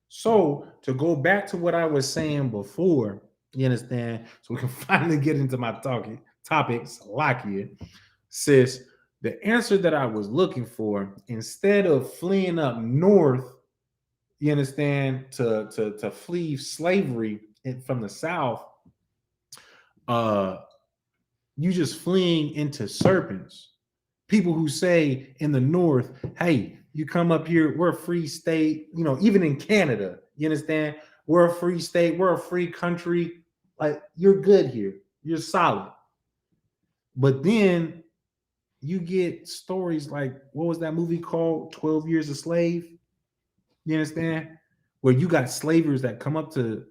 So to go back to what I was saying before, you understand? So we can finally get into my topics, Lakia, sis. The answer that I was looking for, instead of fleeing up north, you understand, to flee slavery from the South, you just fleeing into serpents. People who say in the North, hey, you come up here, we're a free state, even in Canada, you understand? We're a free state, we're a free country. Like, you're good here, you're solid. But then you get stories like, what was that movie called? 12 Years a Slave. You understand? Where you got slavers that come up to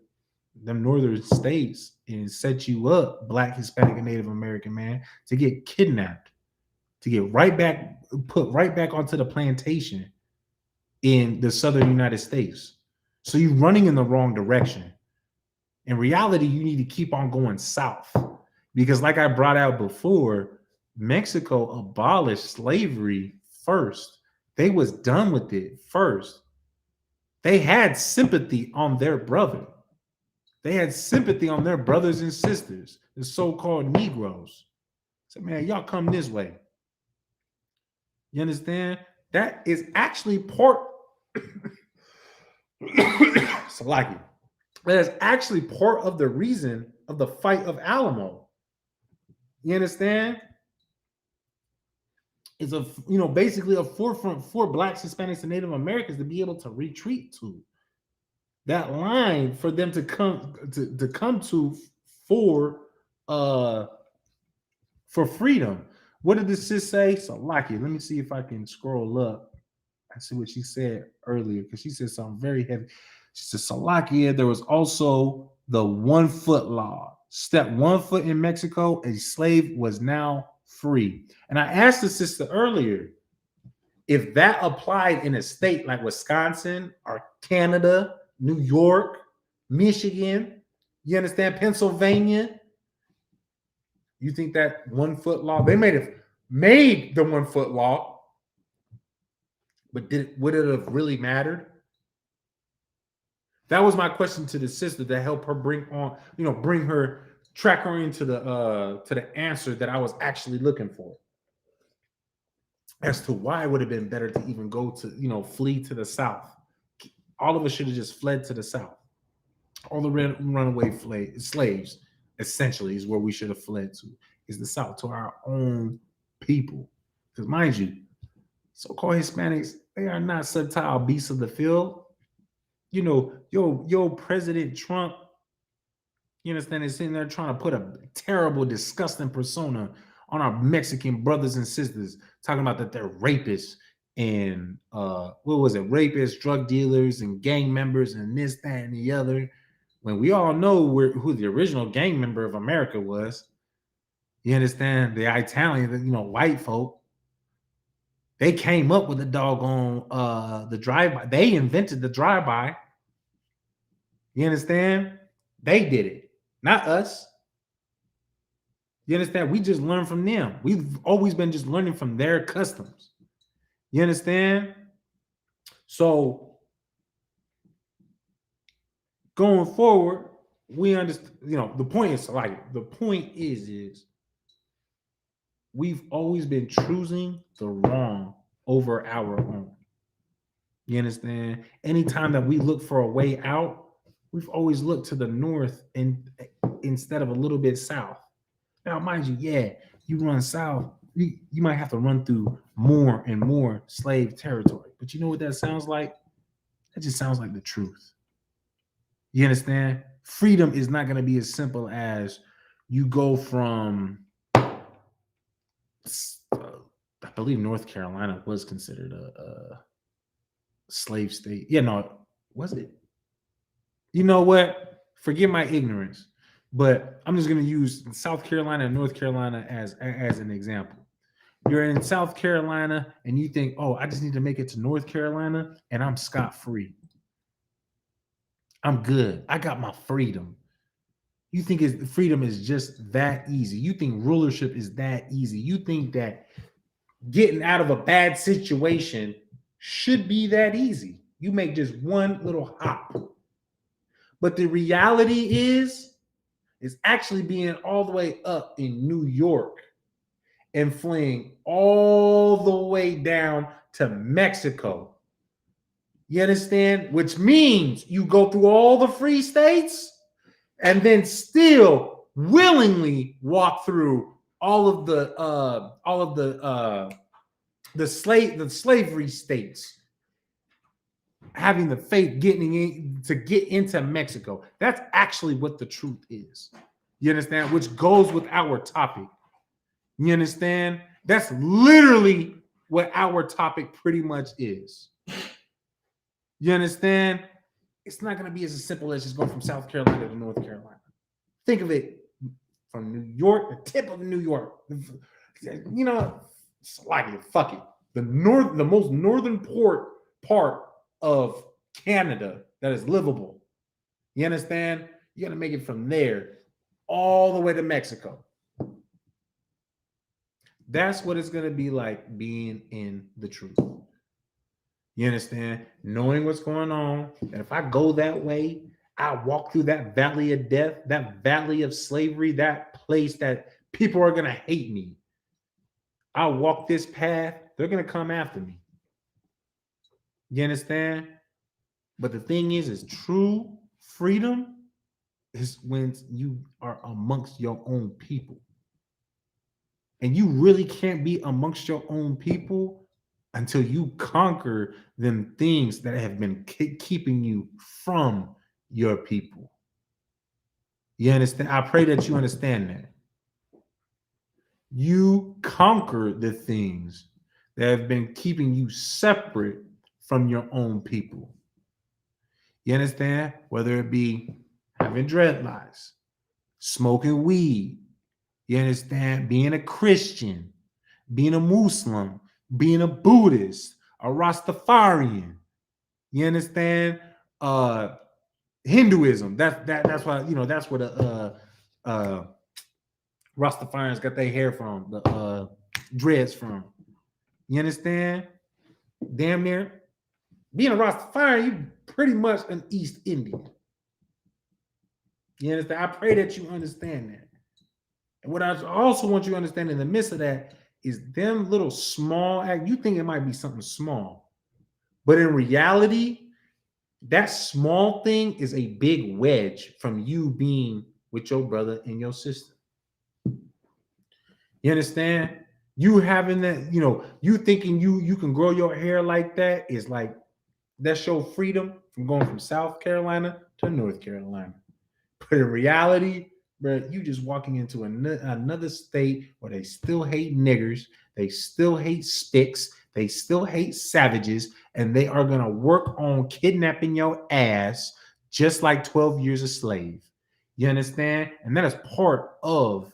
them northern states and set you up, Black, Hispanic, and Native American man, to get kidnapped, to get put right back onto the plantation in the southern United States. So you're running in the wrong direction. In reality, you need to keep on going south because, like I brought out before, Mexico abolished slavery first. They was done with it first. They had sympathy on their brother. They had sympathy on their brothers and sisters, the so-called Negroes. So, man, y'all come this way. You understand? That is actually part. Salaki. That is actually part of the reason of the fight of Alamo. You understand? It's basically a forefront for Blacks, Hispanics, and Native Americans to be able to retreat to. That line for them to come to for freedom. What did the sis say? So, Lucky, let me see if I can scroll up and see what she said earlier, because she said something very heavy. She said, Salakia, there was also the 1 foot law. Step 1 foot in Mexico, a slave was now free. And I asked the sister earlier, if that applied in a state like Wisconsin or Canada, New York, Michigan, you understand, Pennsylvania, you think that 1 foot law, they may have made the 1 foot law, but would it have really mattered? That was my question to the sister to help her track her into the answer that I was actually looking for, as to why it would have been better to even go to, flee to the South. All of us should have just fled to the South. All the runaway slaves, essentially, is where we should have fled to, is the South, to our own people. Because mind you, so-called Hispanics, they are not subtle beasts of the field. Yo, President Trump, you understand, is sitting there trying to put a terrible, disgusting persona on our Mexican brothers and sisters, talking about that they're rapists and rapists, drug dealers, and gang members, and this, that, and the other. When we all know who the original gang member of America was. You understand? The Italian, white folk. They came up with the doggone the drive-by. They invented the drive-by. You understand? They did it, not us. You understand? We just learn from them. We've always been just learning from their customs. You understand? So going forward, we understand, the point is we've always been choosing the wrong over our own. You understand? Anytime that we look for a way out, we've always looked to the north and instead of a little bit south. Now, mind you, you run south, you might have to run through more and more slave territory. But you know what that sounds like? That just sounds like the truth. You understand? Freedom is not going to be as simple as you go from, I believe North Carolina was considered a slave state. Yeah, no, was it? You know what? Forgive my ignorance, but I'm just going to use South Carolina and North Carolina as an example. You're in South Carolina and you think, oh, I just need to make it to North Carolina and I'm scot-free. I'm good. I got my freedom. You think freedom is just that easy. You think rulership is that easy. You think that getting out of a bad situation should be that easy. You make just one little hop. But the reality is actually being all the way up in New York and fleeing all the way down to Mexico. You understand? Which means you go through all the free states and then still willingly walk through all of the slavery states, having the faith getting in to get into Mexico. That's actually what the truth is. You understand? Which goes with our topic. You understand? That's literally what our topic pretty much is. You understand? It's not going to be as simple as just going from South Carolina to North Carolina. Think of it from New York, the tip of New York. Fuck it. The most northern part of Canada that is livable. You understand? You got to make it from there all the way to Mexico. That's what it's going to be like being in the truth. You understand? Knowing what's going on. And if I go that way, I walk through that valley of death, that valley of slavery, that place that people are going to hate me. I walk this path, they're going to come after me. You understand? But the thing is true freedom is when you are amongst your own people. And you really can't be amongst your own people until you conquer them things that have been keeping you from your people. You understand? I pray that you understand that. You conquer the things that have been keeping you separate from your own people. You understand? Whether it be having dreadlocks, smoking weed, you understand? Being a Christian, being a Muslim, being a Buddhist, a Rastafarian. You understand? Hinduism. That's why, that's where the Rastafarians got their hair from, the dreads from. You understand? Damn near being a Rastafarian, you pretty much an East Indian. You understand? I pray that you understand that. And what I also want you to understand in the midst of that is them little small act. You think it might be something small, but in reality, that small thing is a big wedge from you being with your brother and your sister. You understand? You having that, you thinking you can grow your hair like that is like, that's your freedom from going from South Carolina to North Carolina. But in reality, bro, you just walking into another state where they still hate niggers, they still hate spicks, they still hate savages, and they are going to work on kidnapping your ass just like 12 years a slave. You understand? And that is part of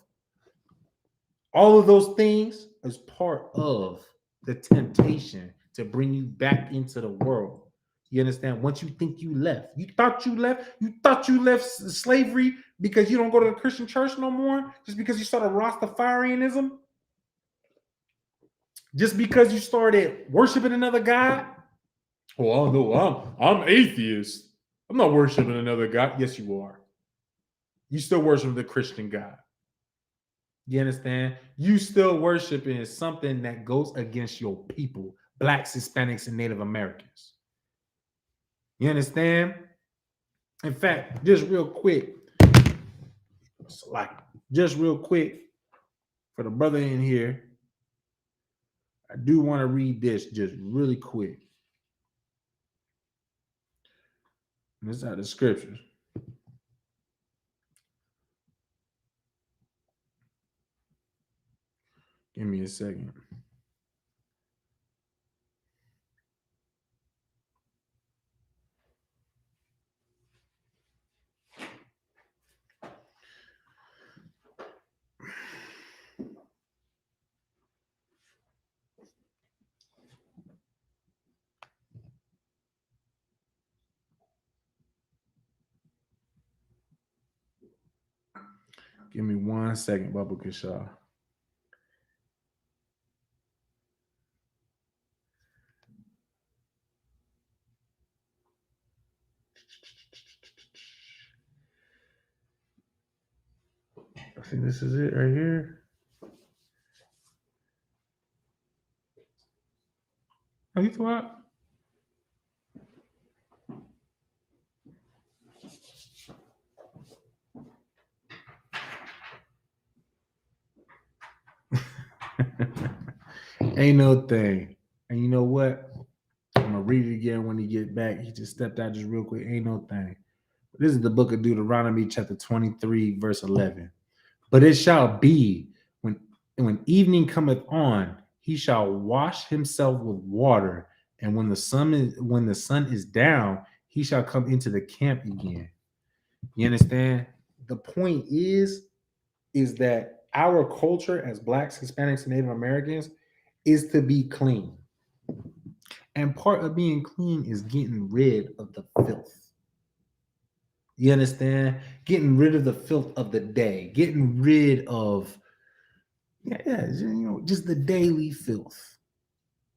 all of those things is part of the temptation to bring you back into the world. You understand? Once you think you left, you thought you left slavery because you don't go to the Christian church no more, just because you started Rastafarianism, just because you started worshiping another God. Oh, no, I'm atheist. I'm not worshiping another God. Yes, you are. You still worship the Christian God. You understand? You still worshiping something that goes against your people, Blacks, Hispanics, and Native Americans. You understand? In fact, just real quick, for the brother in here, I do want to read this just really quick. This is out of the scriptures. Give me a second. Give me 1 second, Baba Kishar. I think this is it right here. Oh, you thought? Ain't no thing. And you know what? I'm gonna read it again when he get back. He just stepped out just real quick. Ain't no thing. This is the book of Deuteronomy, chapter 23, verse 11. But it shall be when evening cometh on, he shall wash himself with water, and when the sun is down, he shall come into the camp again. You understand? The point is that our culture as Blacks, Hispanics, and Native Americans is to be clean. And part of being clean is getting rid of the filth. You understand? Getting rid of the filth of the day, getting rid of just the daily filth.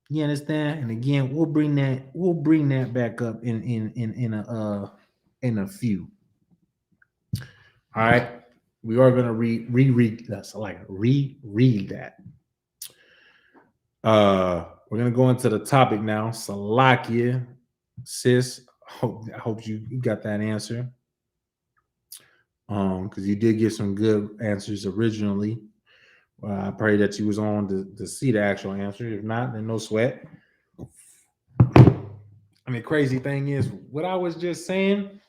You understand? And again, we'll bring that back up in a few. All right. We are gonna reread that. We're gonna go into the topic now. Salakia, sis. I hope you got that answer. Because you did get some good answers originally. I pray that you was on to see the actual answer. If not, then no sweat. I mean, crazy thing is, what I was just saying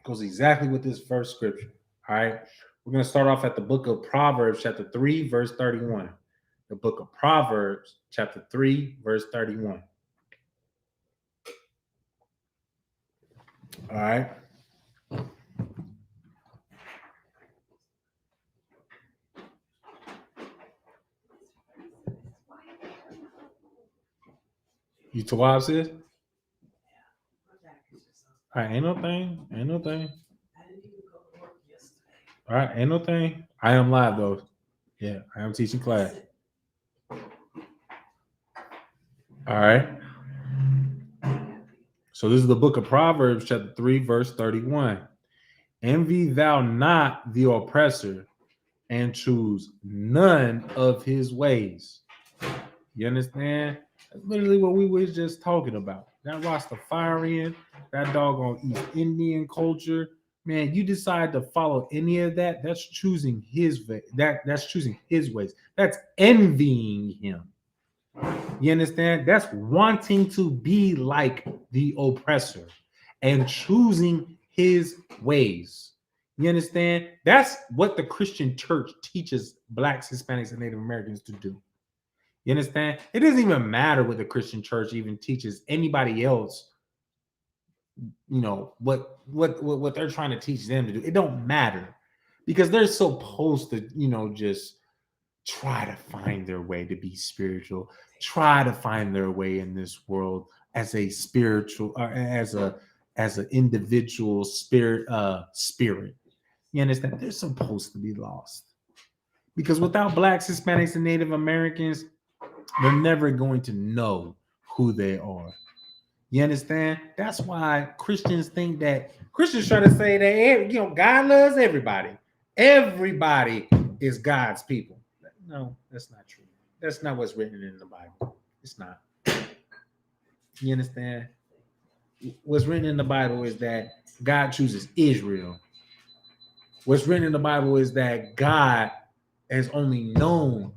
goes exactly with this first scripture. All right. We're going to start off at the book of Proverbs, chapter 3, verse 31. The book of Proverbs, chapter 3, verse 31. All right. You Tawab sis? All right, ain't no thing. All right, ain't no thing. I am live though. Yeah, I am teaching class. All right. So this is the book of Proverbs, chapter 3, verse 31. Envy thou not the oppressor, and choose none of his ways. You understand? That's literally what we was just talking about. That Rastafarian, that doggone East Indian culture, man. You decide to follow any of that. That's choosing his way. That's choosing his ways. That's envying him. You understand? That's wanting to be like the oppressor and choosing his ways. You understand? That's what the Christian church teaches Blacks, Hispanics, and Native Americans to do. You understand? It doesn't even matter what the Christian church even teaches anybody else, what they're trying to teach them to do. It don't matter because they're supposed to, just try to find their way to be spiritual, try to find their way in this world as a spiritual, as an individual spirit. You understand? They're supposed to be lost because without Blacks, Hispanics, and Native Americans, they're never going to know who they are. You understand? That's why Christians think that Christians try to say that God loves everybody. Everybody is God's people. No, that's not true. That's not what's written in the Bible. It's not. You understand? What's written in the Bible is that God chooses Israel. What's written in the Bible is that God has only known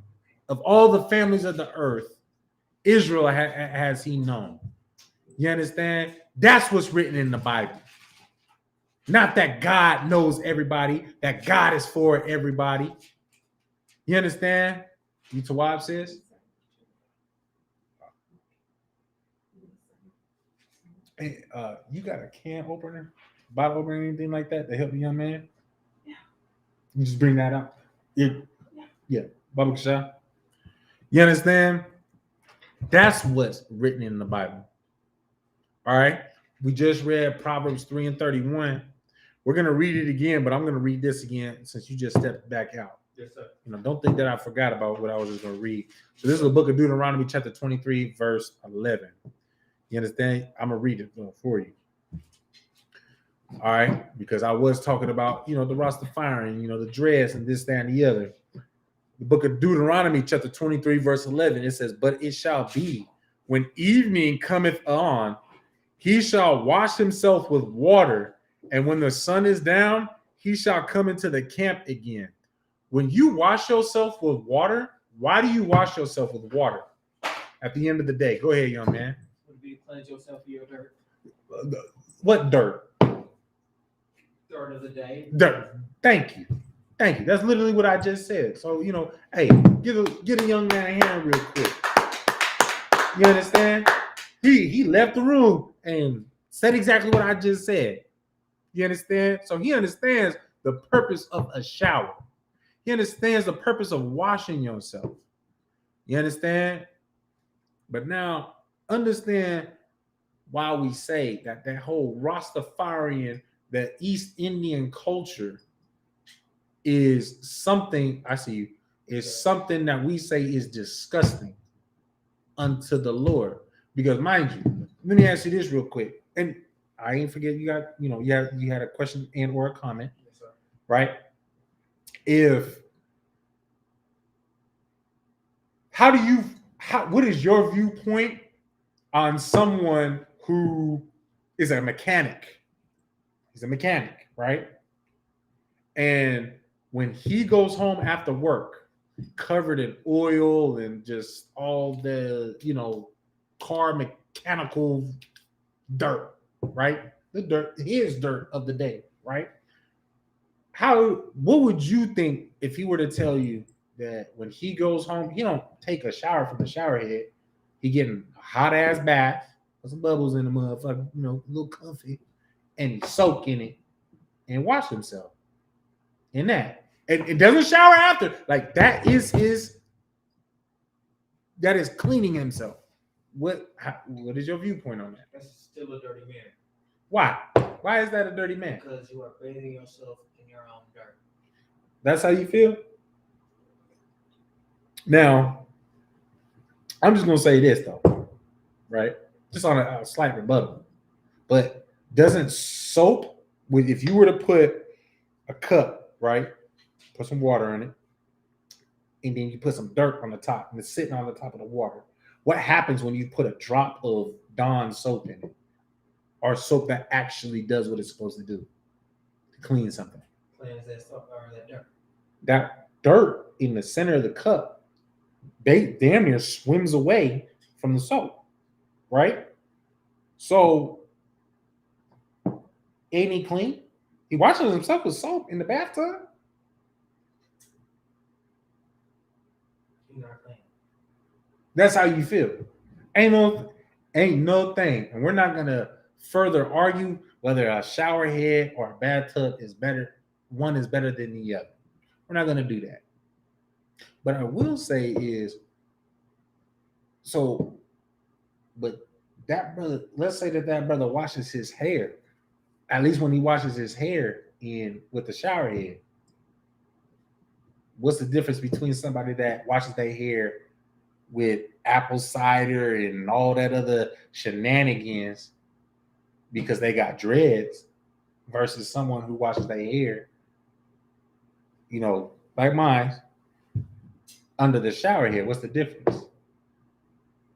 of all the families of the earth, Israel has he known. You understand? That's what's written in the Bible. Not that God knows everybody, that God is for everybody. You understand? You Tawab says? Hey, you got a can opener, bottle opener, anything like that to help the young man? Yeah. You just bring that up. Yeah. Baba Kasha. You understand? That's what's written in the Bible. All right. We just read Proverbs 3 and 31. We're going to read it again, but I'm going to read this again since you just stepped back out. Yes, sir. Don't think that I forgot about what I was just going to read. So this is the book of Deuteronomy, chapter 23, verse 11. You understand? I'm going to read it for you. All right. Because I was talking about, the Rastafarian, the dress and this, that, and the other. The book of Deuteronomy, chapter 23, verse 11, it says, "But it shall be when evening cometh on, he shall wash himself with water, and when the sun is down, he shall come into the camp again." When you wash yourself with water, why do you wash yourself with water at the end of the day? Go ahead, young man. Would be cleanse yourself of your dirt. What dirt? Dirt of the day. Dirt. Thank you. That's literally what I just said. So, hey, get a young man a hand real quick. You understand? He left the room and said exactly what I just said. You understand? So he understands the purpose of a shower. He understands the purpose of washing yourself. You understand? But now understand why we say that whole Rastafarian, the East Indian culture is something, something that we say is disgusting unto the Lord. Because mind you, let me ask you this real quick. And I ain't forget you got, you had a question and or a comment. Yes, sir. Right? What is your viewpoint on someone who is a mechanic? He's a mechanic, right? And when he goes home after work, covered in oil and just all the, car mechanical dirt, right? The dirt, his dirt of the day, right? What would you think if he were to tell you that when he goes home, he don't take a shower from the shower head, he getting a hot ass bath with some bubbles in the motherfucker, a little comfy, and he soak in it and wash himself in that. And it doesn't shower after. Like that is cleaning himself. What is your viewpoint on that? That's still a dirty man. Why? Why is that a dirty man? Because you are bathing yourself in your own dirt. That's how you feel? Now, I'm just going to say this, though, right? Just on a slight rebuttal. But doesn't soap, if you were to put a cup, right, put some water in it, and then you put some dirt on the top, and it's sitting on the top of the water, what happens when you put a drop of Dawn soap in it? Or soap that actually does what it's supposed to do to clean something. Cleanse that soap or that dirt. That dirt in the center of the cup, damn near swims away from the soap, right? So, ain't he clean? He washes himself with soap in the bathtub. He's not clean. That's how you feel. Ain't no thing, and we're not gonna further argue whether a shower head or a bathtub is better. One is better than the other. We're not going to do that. But I will say is, but that brother, let's say that brother washes his hair. At least when he washes his hair with the shower head. What's the difference between somebody that washes their hair with apple cider and all that other shenanigans because they got dreads versus someone who washes their hair, like mine, under the shower head. What's the difference?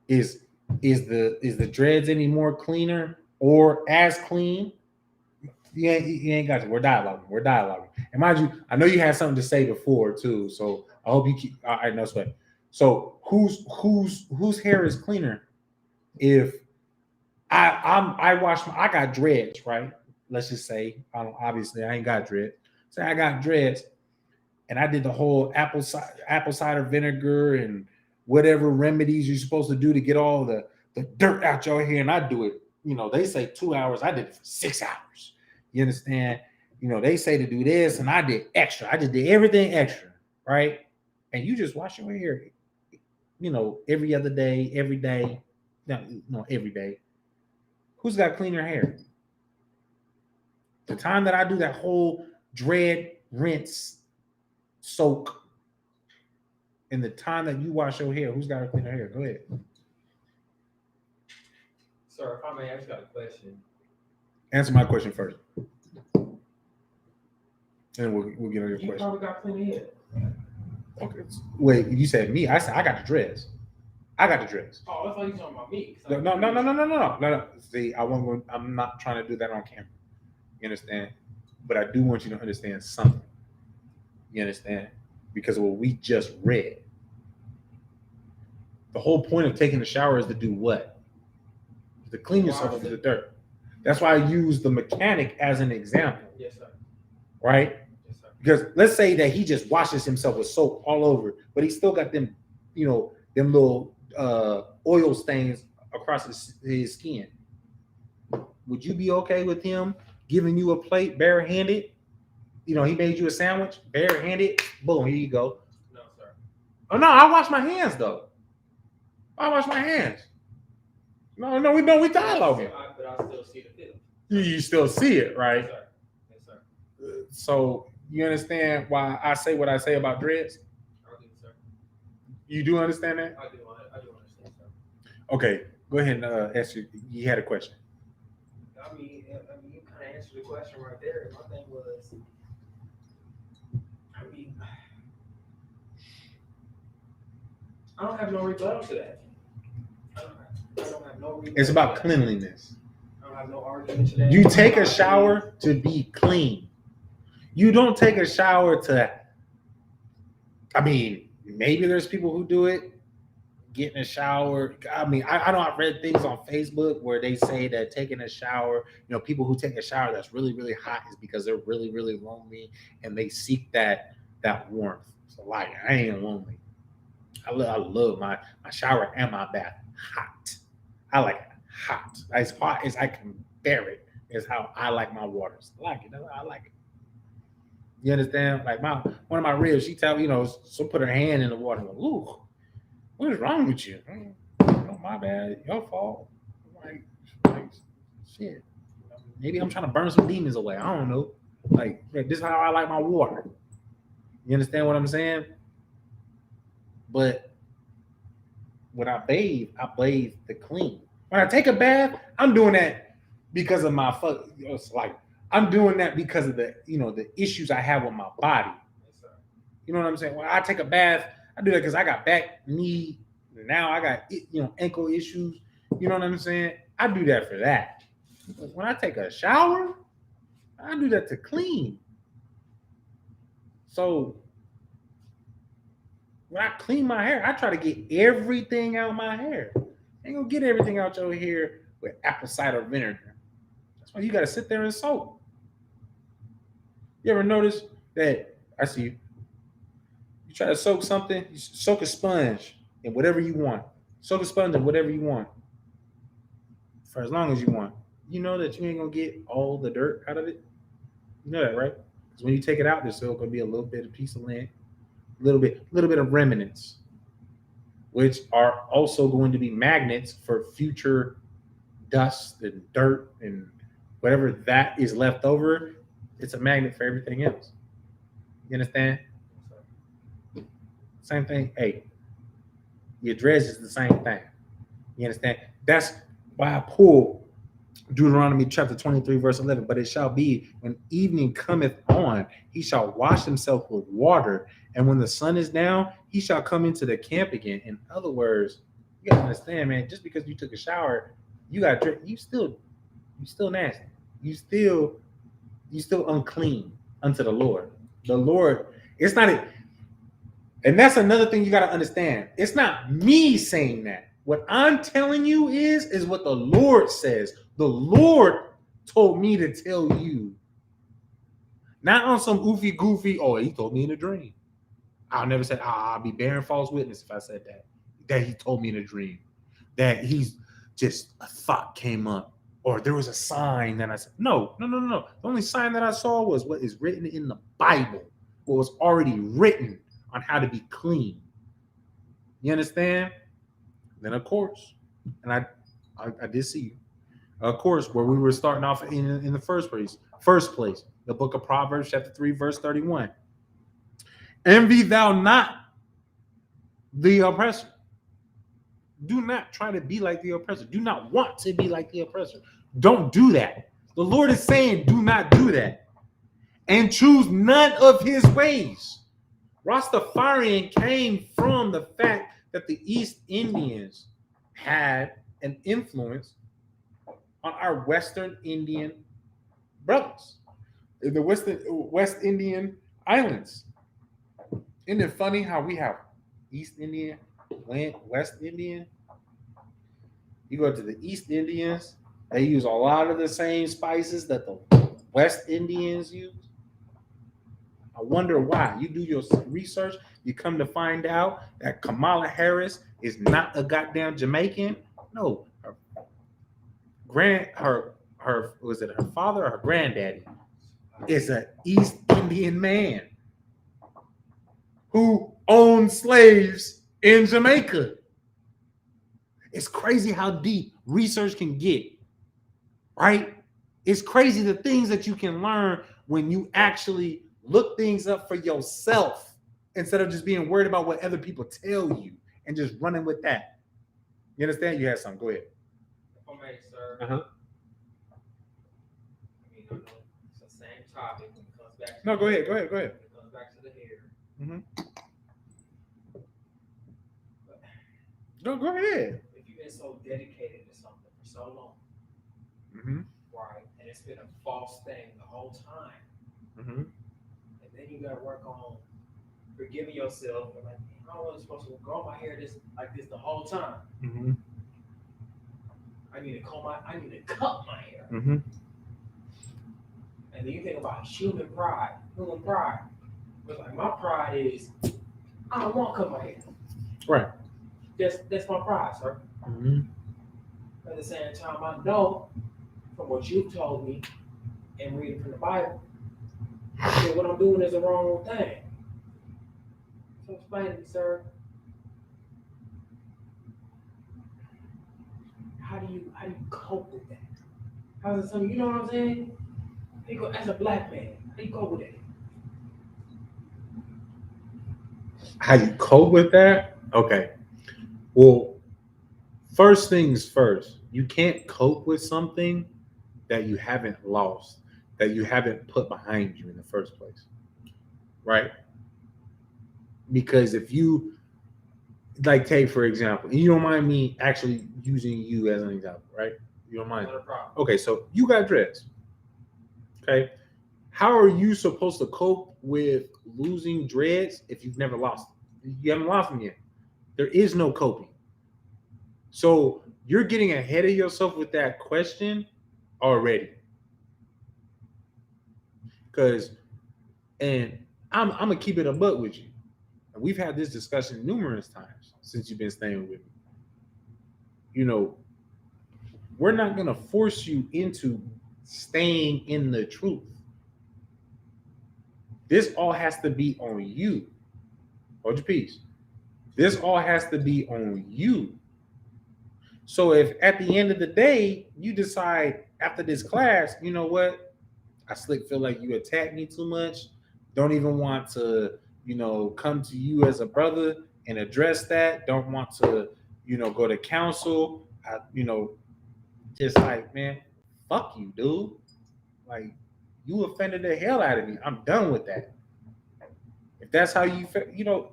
Is the dreads any more cleaner or as clean? You ain't got to. We're dialoguing. And mind you, I know you had something to say before too. So I hope you keep. I know sweat. So whose hair is cleaner? If I got dreads, right? Let's just say obviously I ain't got dreads. Say I got dreads, and I did the whole apple cider vinegar and whatever remedies you're supposed to do to get all the dirt out your hair, and I do it. They say 2 hours. I did it for 6 hours. You understand? They say to do this, and I did extra. I just did everything extra, right? And you just wash your hair, every other day, every day. No, every day. Who's got cleaner hair? The time that I do that whole dread rinse, soak, and the time that you wash your hair, who's got a cleaner hair? Go ahead. Sir, if I may, I just got a question. Answer my question first. And we'll get on your question. You probably got cleaner hair. Okay. Wait, you said me. I said I got the dress. I got the dress. Oh, that's why you talking about me. No. See, I'm not trying to do that on camera. You understand? But I do want you to understand something. You understand? Because of what we just read. The whole point of taking a shower is to do what? To clean yourself of the dirt. That's why I use the mechanic as an example. Yes, sir. Right? Yes, sir. Because let's say that he just washes himself with soap all over, but he still got them, them little oil stains across his skin. Would you be okay with him giving you a plate barehanded? He made you a sandwich barehanded. Boom, here you go. No, sir. Oh no, I wash my hands though. I wash my hands. No, we dialoguing. But I still see the film. You still see it, right? Yes, sir. Yes, sir. So you understand why I say what I say about dreads? I do, sir. You do understand that? I do understand, sir. Okay, go ahead and ask you. You had a question. I mean, you kind of answered the question right there. My thing was, I don't have no rebuttal to that. I don't have no rebuttal. It's about cleanliness. I don't have no argument to that. You take a shower to be clean. You don't take a shower to. Maybe there's people who do it. Get in a shower. I know I've read things on Facebook where they say that taking a shower, people who take a shower that's really, really hot is because they're really, really lonely and they seek that warmth. So like, I ain't lonely. I love my shower and my bath hot. I like it hot. As hot as I can bear it is how I like my waters. I like it. I like it. You understand? Like one of my ribs, she tell me, so put her hand in the water. Like, ooh, what is wrong with you? Oh, my bad. Your fault. Like shit. Maybe I'm trying to burn some demons away. I don't know. Like, this is how I like my water. You understand what I'm saying? But when I bathe to clean. When I take a bath, I'm doing that because of my I'm doing that because of the the issues I have with my body. You know what I'm saying? When I take a bath, I do that because I got back, knee, now I got ankle issues. You know what I'm saying? I do that for that. But when I take a shower, I do that to clean. So when I clean my hair, I try to get everything out my hair. Ain't gonna get everything out your hair with apple cider vinegar. That's why you gotta sit there and soak. You ever notice that? I see you. You try to soak something, you soak a sponge in whatever you want. Soak a sponge in whatever you want. For as long as you want. You know that you ain't gonna get all the dirt out of it. You know that, right? Because when you take it out, there's still gonna be a little bit of piece of lint, a little bit of remnants, which are also going to be magnets for future dust and dirt and whatever that is left over. It's a magnet for everything else. You understand? Same thing. Hey, Your dreads is the same thing. You understand? That's why I pull Deuteronomy chapter 23, verse 11. But it shall be when evening cometh on, he shall wash himself with water. And when the sun is down, he shall come into the camp again. In other words, you gotta understand, man, just because you took a shower, you still nasty. You still unclean unto the Lord. The Lord, it's not it. And that's another thing you got to understand. It's not me saying that. What I'm telling you is what the Lord says. The Lord told me to tell you. Not on some oofy goofy, oh, he told me in a dream. I'll never say, I'll be bearing false witness if I said that. That he told me in a dream. That he's just a thought came up. Or there was a sign that I said, no. The only sign that I saw was what is written in the Bible. What was already written on how to be clean. You understand? Then of course, and I did see you. Of course, where we were starting off in the first place, the book of Proverbs, chapter 3, verse 31. Envy thou not the oppressor. Do not try to be like the oppressor. Do not want to be like the oppressor. Don't do that. The Lord is saying, do not do that. And choose none of his ways. Rastafarian came from the fact that the East Indians had an influence on our Western Indian brothers in the West Indian islands. Isn't it funny how we have East Indian, West Indian? You go to the East Indians, they use a lot of the same spices that the West Indians use. I wonder why. You do your research, you come to find out that Kamala Harris is not a goddamn Jamaican. No, her father or her granddaddy is an East Indian man who owned slaves in Jamaica. It's crazy how deep research can get, right? It's crazy the things that you can learn when you actually look things up for yourself instead of just being worried about what other people tell you and just running with that. You understand? You had something. Go ahead. If I may, sir. Uh-huh. I mean, I know it's the same topic when it comes back to No, go ahead. When it comes back to the hair. Mm-hmm. No, go ahead. If you've been so dedicated to something for so long, Mm-hmm. right, and it's been a false thing the whole time, Mm-hmm. and then you got to work on forgiving yourself. And like, I wasn't supposed to grow my hair like this the whole time. Mm-hmm. I need to cut my hair. Mm-hmm. And then you think about human pride. But like my pride is, I don't want to cut my hair. Right. That's my pride, sir. Mm-hmm. At the same time, I know from what you've told me and reading from the Bible, that what I'm doing is the wrong thing. So explain to me, sir. How do you cope with that? How's it something? You know what I'm saying? As a black man, how do you cope with that? How you cope with that? Okay. Well, first things first, you can't cope with something that you haven't lost, that you haven't put behind you in the first place. Right? Because if you, like, take, for example, and you don't mind me actually using you as an example, right? You don't mind? Not a problem. Okay, so you got dreads. Okay. How are you supposed to cope with losing dreads if you've never lost them? You haven't lost them yet. There is no coping. So you're getting ahead of yourself with that question already. Because, and I'm gonna keep it a buck with you. And we've had this discussion numerous times since you've been staying with me. You know, we're not gonna force you into staying in the truth. This all has to be on you. Hold your peace. This all has to be on you. So if at the end of the day, you decide after this class, you know what? I feel like you attacked me too much. Don't even want to, come to you as a brother and address that. Don't want to, go to counsel. Just like, man, fuck you, dude. Like, you offended the hell out of me. I'm done with that. If that's how you feel,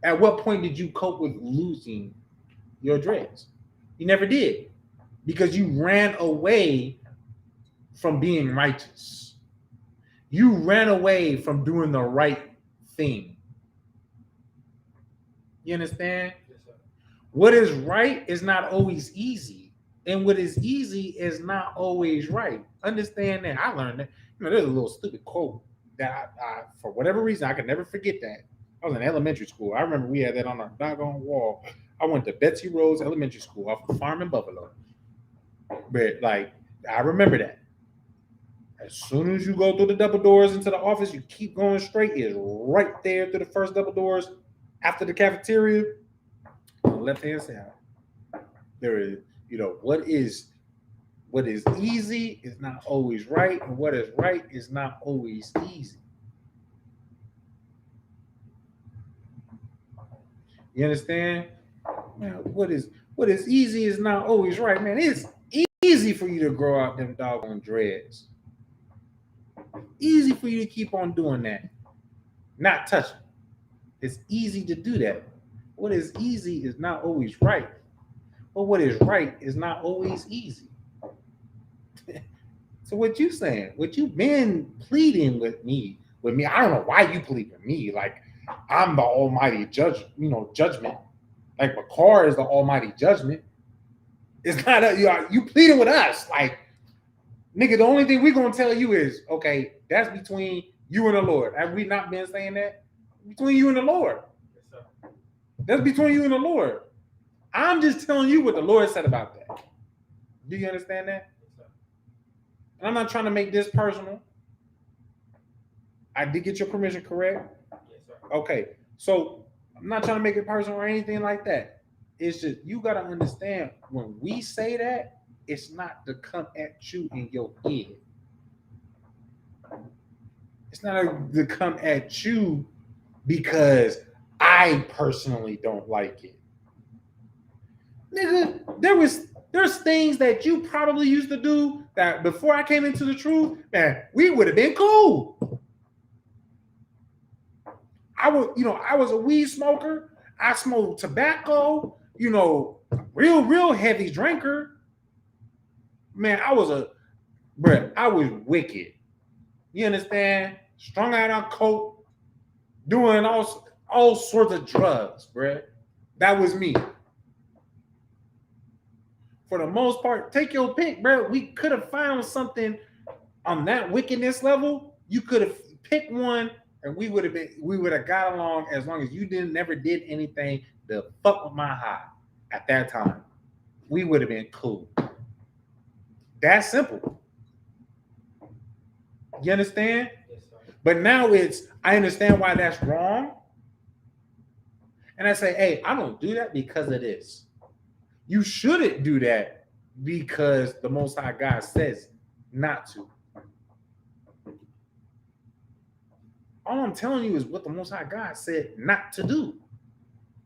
at what point did you cope with losing your dreads? You never did, because you ran away from being righteous. You ran away from doing the right thing. You understand? Yes, sir. What is right is not always easy. And what is easy is not always right. Understand that. I learned that. There's a little stupid quote that I for whatever reason, I can never forget that. I was in elementary school. I remember we had that on our doggone wall. I went to Betsy Rose Elementary School off of Farm in Buffalo. But, like, I remember that. As soon as you go through the double doors into the office, you keep going straight. It's right there through the first double doors after the cafeteria. On the left-hand side, there is, what is easy is not always right, and what is right is not always easy. You understand? Man, what is easy is not always right, man. It's easy for you to grow out them doggone dreads. Easy for you to keep on doing that. Not touching. It's easy to do that. What is easy is not always right. But what is right is not always easy. So what you saying? What you been pleading with me? I don't know why you plead with me. Like, I'm the almighty judge, judgment. Like, Bakar is the almighty judgment. It's not you pleading with us. Like, nigga, the only thing we're gonna tell you is, okay, that's between you and the Lord. Have we not been saying that? Between you and the Lord. Yes, sir. That's between you and the Lord. I'm just telling you what the Lord said about that. Do you understand that? Yes, sir. And I'm not trying to make this personal. I did get your permission, correct? Yes, sir. Okay. So I'm not trying to make it personal or anything like that. It's just, you got to understand, when we say that, it's not to come at you in your head. It's not to come at you because I personally don't like it. Nigga, there's things that you probably used to do that before I came into the truth, man, we would have been cool. I was a weed smoker. I smoked tobacco, real heavy drinker. Man, I was wicked. You understand? Strung out on coke, doing all sorts of drugs, bruh. That was me. For the most part, take your pick, bro. We could have found something on that wickedness level. You could have picked one, and we would have got along as long as you never did anything to fuck with my high at that time. We would have been cool. That's simple. You understand? Yes, sir. But now I understand why that's wrong. And I say, hey, I don't do that because of this. You shouldn't do that because the Most High God says not to. All I'm telling you is what the Most High God said not to do.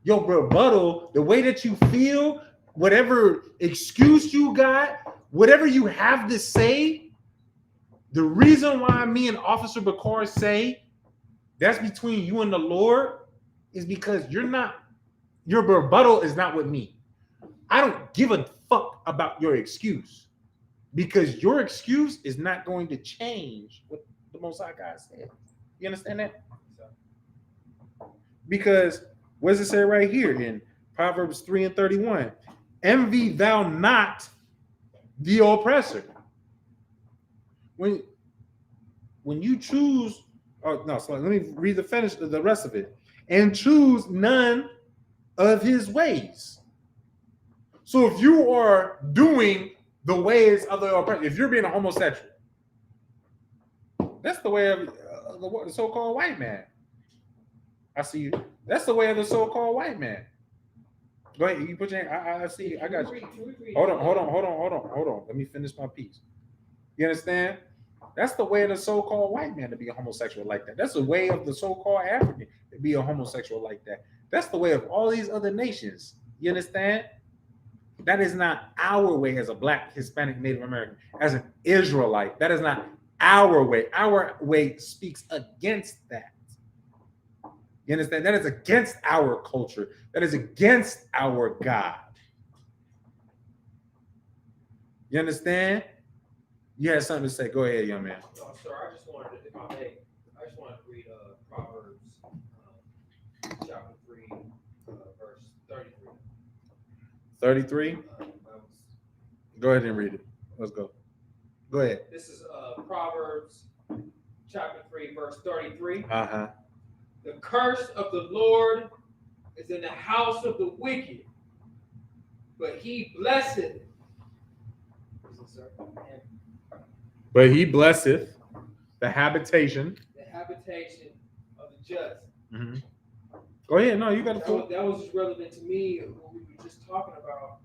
Your rebuttal, the way that you feel, whatever excuse you got, whatever you have to say, the reason why me and Officer Bakar say that's between you and the Lord is because your rebuttal is not with me. I don't give a fuck about your excuse, because your excuse is not going to change what the Most High God said. You understand that? Because what does it say right here in Proverbs 3:31? Envy thou not the oppressor. When you choose, let me read the rest of it. And choose none of his ways. So if you are doing the ways of the oppressor, if you're being a homosexual, that's the way of the so-called white man. I see you. That's the way of the so-called white man. Go ahead. You put your hand. I see you. I got you. Hold on. Let me finish my piece. You understand? That's the way of the so-called white man to be a homosexual like that. That's the way of the so-called African. be a homosexual like that. That's the way of all these other nations. You understand? That is not our way as a Black, Hispanic, Native American, as an Israelite. That is not our way. Our way speaks against that. You understand? That is against our culture. That is against our God. You understand? You had something to say. Go ahead, young man. No, sir. I just wanted to, if I may, I just wanted to read Proverbs chapter 3, verse 33. 33? Go ahead and read it. Let's go. Go ahead. This is Proverbs chapter 3, verse 33. Uh-huh. The curse of the Lord is in the house of the wicked, but he blesseth. But he blesseth the habitation. The habitation of the just. Mm-hmm. Go ahead. No, you got to. That was just relevant to me when we were just talking about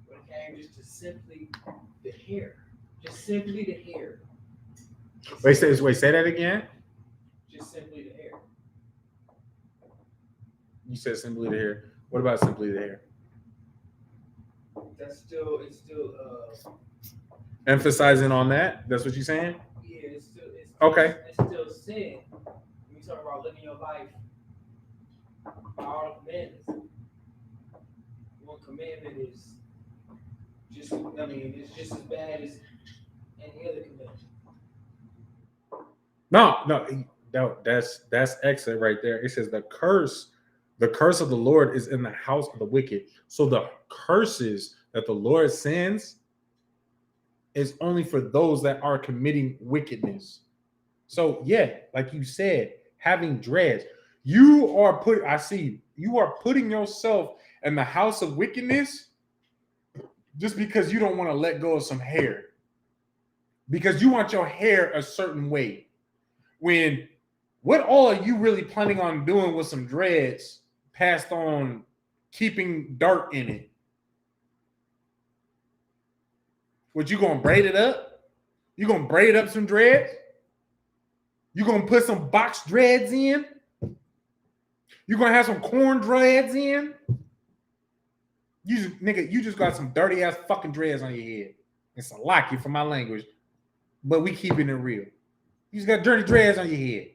when it came just to simply the hair. Just simply the hair. Wait, say that again. Just simply the hair. You said simply the hair. What about simply the hair? It's still emphasizing on that. That's what you're saying? Yeah, it's okay. It's still sin. When you talk about living your life by all the commandments. One commandment is just, it's just as bad as any other commandment. No, that's excellent right there. It says the curse of the Lord is in the house of the wicked. So the curses that the Lord sends is only for those that are committing wickedness. So yeah, like you said, having dreads, you are putting yourself in the house of wickedness just because you don't want to let go of some hair. Because you want your hair a certain way. When what all are you really planning on doing with some dreads passed on keeping dirt in it? What, you gonna braid it up? You gonna braid up some dreads? You gonna put some box dreads in? You gonna have some corn dreads in? You just got some dirty ass fucking dreads on your head. It's a lucky for my language, but we keeping it real. You just got dirty dreads on your head.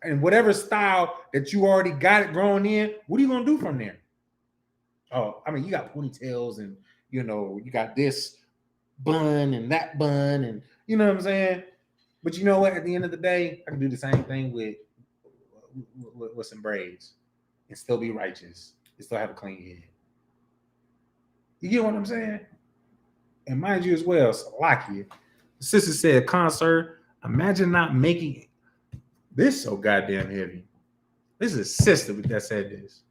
And whatever style that you already got it grown in, what are you gonna do from there? Oh, I mean, you got ponytails and you got this bun and that bun, and you know what I'm saying? But you know what? At the end of the day, I can do the same thing with some braids and still be righteous and still have a clean head. You get what I'm saying? And mind you as well, Salakia, the sister said, "Concert, imagine not making it." This so goddamn heavy. This is a sister that said this.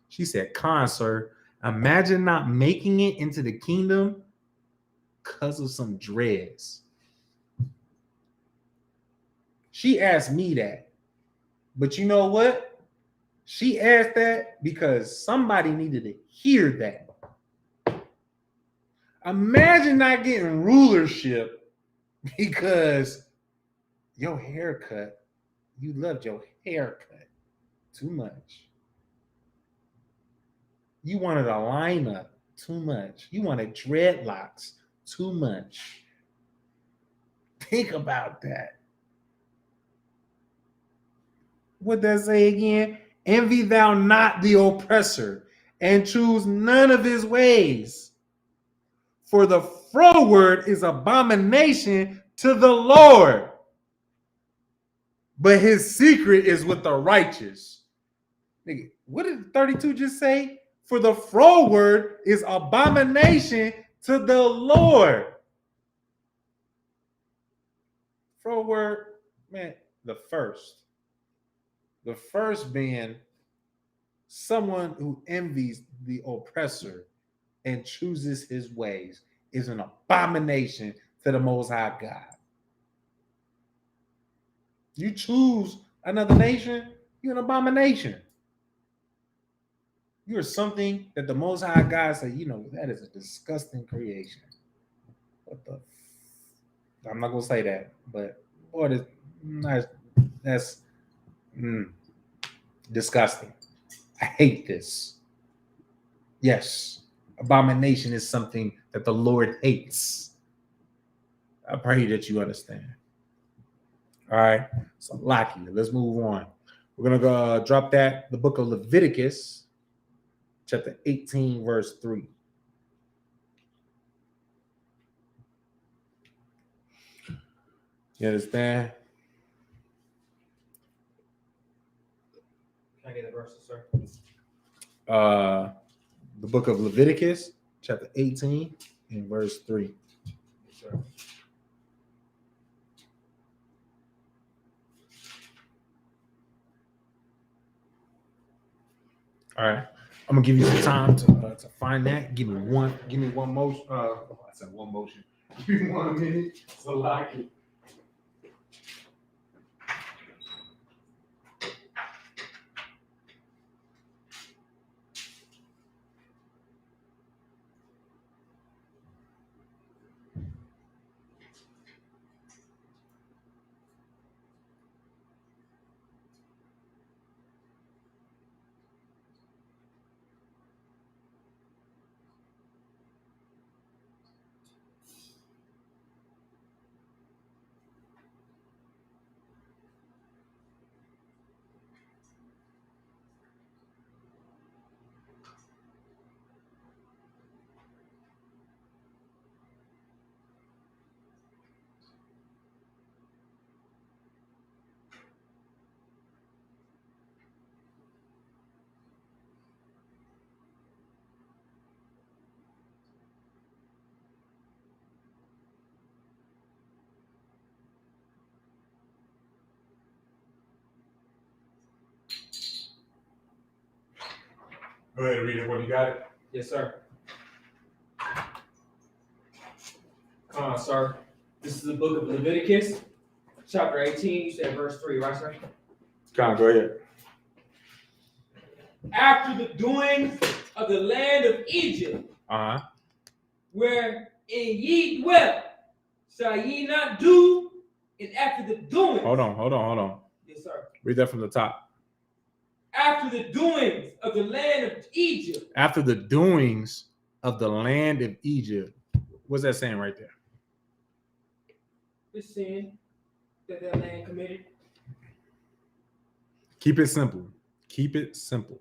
She said, "Concert, imagine not making it into the kingdom because of some dreads." She asked me that. But you know what? She asked that because somebody needed to hear that. Imagine not getting rulership because your haircut, you loved your haircut too much. You wanted a lineup too much. You wanted dreadlocks too much. Think about that. What does that say again? Envy thou not the oppressor, and choose none of his ways. For the froward is abomination to the Lord, but his secret is with the righteous. Nigga, what did 32 just say? For the froward is abomination to the Lord. Froward, man, the first being someone who envies the oppressor and chooses his ways is an abomination to the Most High God. You choose another nation, you're an abomination. You are something that the Most High God said, that is a disgusting creation. What the? I'm not gonna say that, but boy, that's. Disgusting. I hate this. Yes, abomination is something that the Lord hates. I pray that you understand. All right, so Lockie, let's move on. We're gonna go drop the book of Leviticus, chapter 18, verse 3. You understand? Can I get the verses, sir? The book of Leviticus, chapter 18, and verse 3. Yes, sir. All right, I'm gonna give you some time to find that. Give me one motion. I said one motion. Give me 1 minute. So Lockie. Go ahead and read it when you got it. Yes, sir. Come on, sir. This is the book of Leviticus, chapter 18. You said verse 3, right, sir? Come on, go ahead. After the doings of the land of Egypt, Uh-huh. wherein ye dwell, shall ye not do, and after the doings. Hold on. Yes, sir. Read that from the top. After the doings of the land of Egypt. After the doings of the land of Egypt. What's that saying right there? The sin that that land committed. Keep it simple. Keep it simple.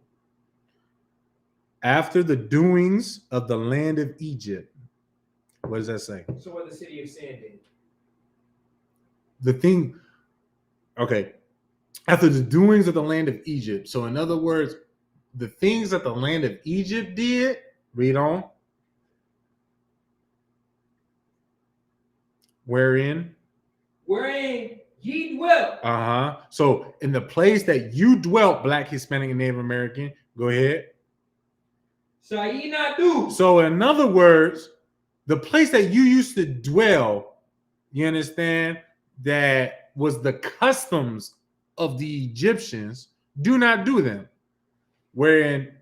After the doings of the land of Egypt. What does that say? So what the city of sin did. The thing, okay. After the doings of the land of Egypt. So in other words, the things that the land of Egypt did, read on. Wherein ye dwell. Uh-huh. So in the place that you dwelt, Black, Hispanic, and Native American, go ahead. Shall ye not do. So in other words, the place that you used to dwell, you understand, that was the customs of the Egyptians, do not do them. Wherein,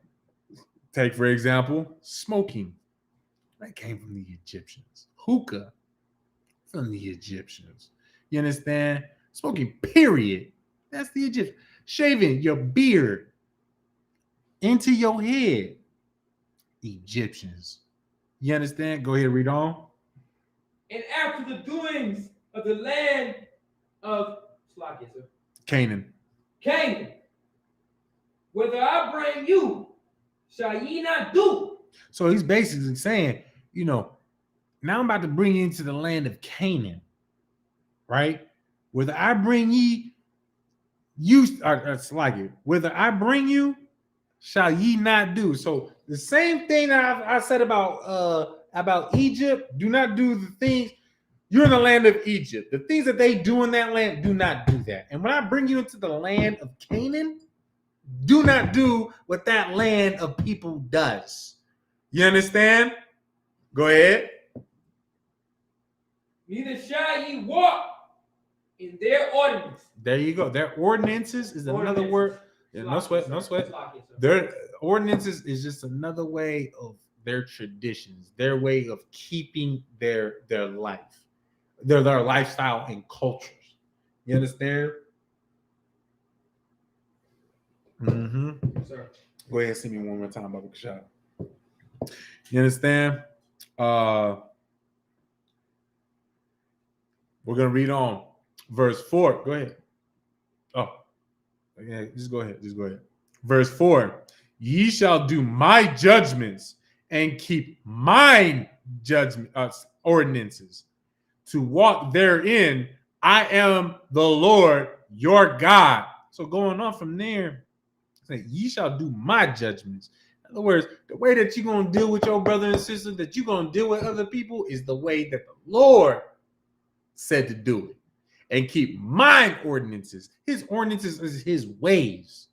take for example, smoking. That came from the Egyptians. Hookah from the Egyptians. You understand? Smoking, period. That's the Egyptian. Shaving your beard into your head. Egyptians. You understand? Go ahead, read on. And after the doings of the land of Canaan. Whether I bring you, shall ye not do. So he's basically saying, now I'm about to bring you into the land of Canaan, right? Whether I bring ye, whether I bring you, shall ye not do. So the same thing that I said about Egypt, do not do the things. You're in the land of Egypt. The things that they do in that land, do not do that. And when I bring you into the land of Canaan, do not do what that land of people does. You understand? Go ahead. Neither shall ye walk in their ordinances. There you go. Their ordinances is another word. Yeah, no sweat. Their ordinances is just another way of their traditions, their way of keeping their life, their lifestyle and cultures. You understand? Mm-hmm. Sir. Go ahead and see me one more time, Baba Kashab. You understand? We're gonna read on verse 4. Go ahead. Oh, yeah, just go ahead. Just go ahead. Verse 4. Ye shall do my judgments and keep mine judgment ordinances to walk therein. I am the Lord your God. So going on from there, say, ye shall do my judgments. In other words, the way that you're going to deal with your brother and sister, that you're going to deal with other people, is the way that the Lord said to do it. And keep mine ordinances. His ordinances is his ways.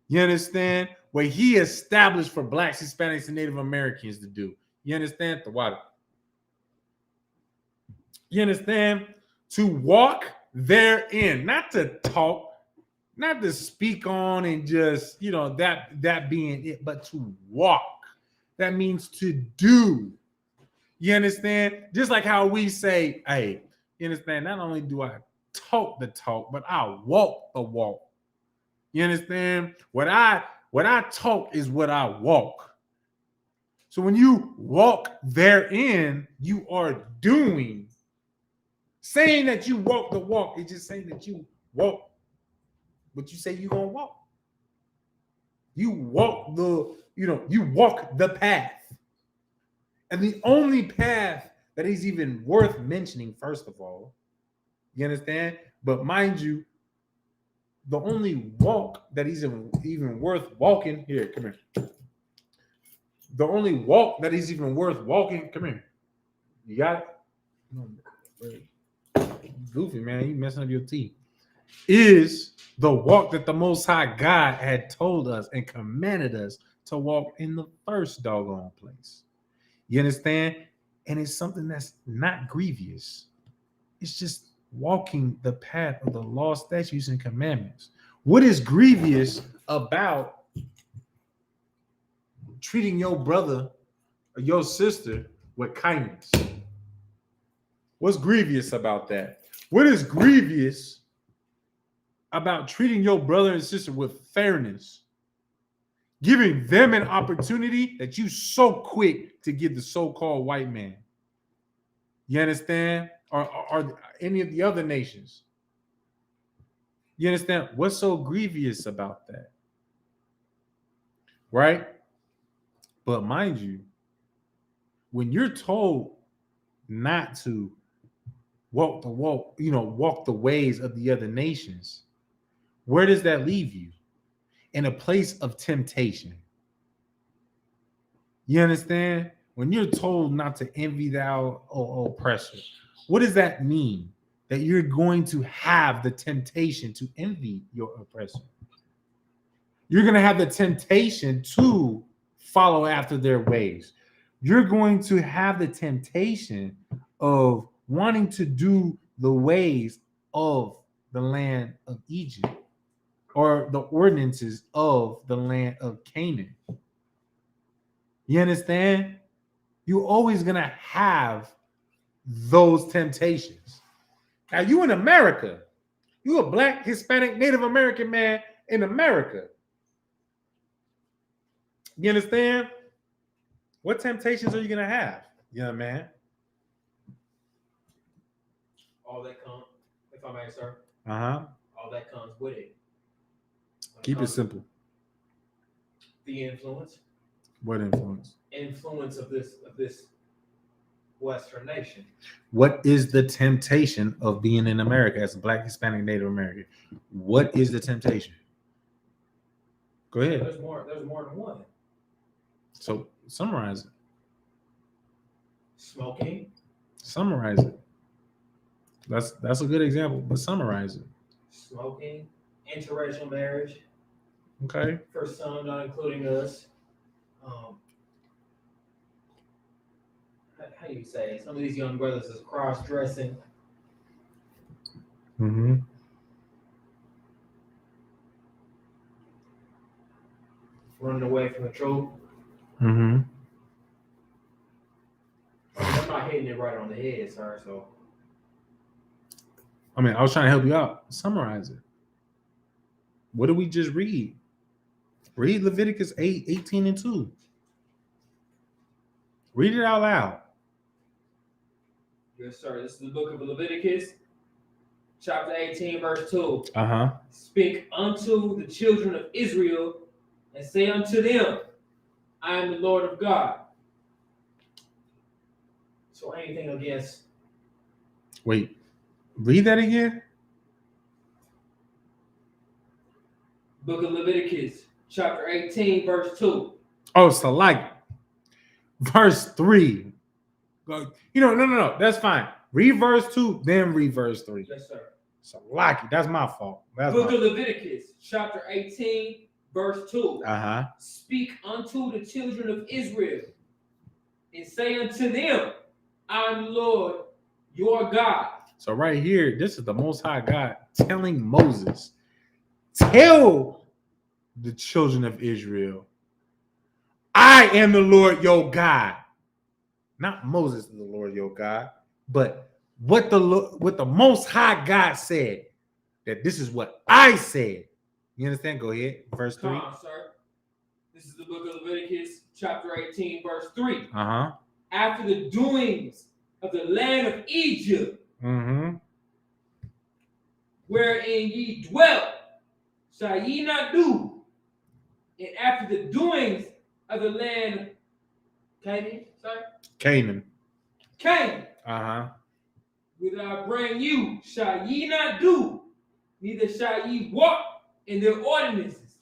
You understand? What he established for blacks, Hispanics, and Native Americans to do. You understand? The water. You understand? To walk therein, not to talk, not to speak on and just, that being it, but to walk. That means to do. You understand? Just like how we say, hey, you understand? Not only do I talk the talk, but I walk the walk. You understand? What I talk is what I walk. So when you walk therein, you are doing. Saying that you walk the walk is just saying that you walk. But you say you're gonna walk. You walk you walk the path. And the only path that is even worth mentioning, first of all, you understand? But mind you, the only walk that is even worth walking, here, come here. The only walk that is even worth walking, come here. You got it? Goofy, man, you messing up your teeth. Is the walk that the Most High God had told us and commanded us to walk in the first doggone place. You understand? And it's something that's not grievous. It's just walking the path of the law, statutes, and commandments. What is grievous about treating your brother or your sister with kindness? What's grievous about that? What is grievous about treating your brother and sister with fairness? Giving them an opportunity that you so quick to give the so-called white man. You understand? Or any of the other nations. You understand? What's so grievous about that? Right? But mind you, when you're told not to walk the ways of the other nations, where does that leave you? In a place of temptation. You understand? When you're told not to envy thou oppressor, what does that mean? That you're going to have the temptation to envy your oppressor. You're going to have the temptation to follow after their ways. You're going to have the temptation of wanting to do the ways of the land of Egypt or the ordinances of the land of Canaan. You understand? You're always going to have those temptations. Now, you in America, you a black, Hispanic, Native American man in America. You understand? What temptations are you going to have, young man? All that comes, if I may, sir. Uh-huh. All that comes with it. Keep it simple. The influence. What influence? Influence of this Western nation. What is the temptation of being in America as a black, Hispanic, Native American? What is the temptation? Go ahead. There's more than one. So summarize it. Smoking. Summarize it. That's a good example, but summarize it. Smoking, interracial marriage. Okay. For some, not including us. How do you say it? Some of these young brothers is cross-dressing. Mm-hmm. Running away from the truth. Mm-hmm. I'm not hitting it right on the head, sir. So, I was trying to help you out. Summarize it. What did we just read? Read Leviticus 8:18-2. Read it out loud. Yes, sir. This is the book of Leviticus, chapter 18, verse 2. Uh-huh. Speak unto the children of Israel and say unto them, I am the Lord of God. So anything against. Wait, read that again. Book of Leviticus, chapter 18, verse 2. Oh, so like verse 3. No. That's fine. Read verse 2, then read verse 3. Yes, sir. So like that's my fault. Book of Leviticus, chapter 18, verse 2. Uh-huh. Speak unto the children of Israel and say unto them, I am the Lord your God. So right here, this is the Most High God telling Moses, tell the children of Israel, I am the Lord your God. Not Moses is the Lord your God, but what the Most High God said, that this is what I said. You understand? Go ahead. Verse 3. Come on, sir. This is the book of Leviticus, chapter 18, verse 3. Uh-huh. After the doings of the land of Egypt, wherein ye dwelt, shall ye not do. And after the doings of the land Canaan. Uh-huh. Whither I bring you, shall ye not do, neither shall ye walk in their ordinances.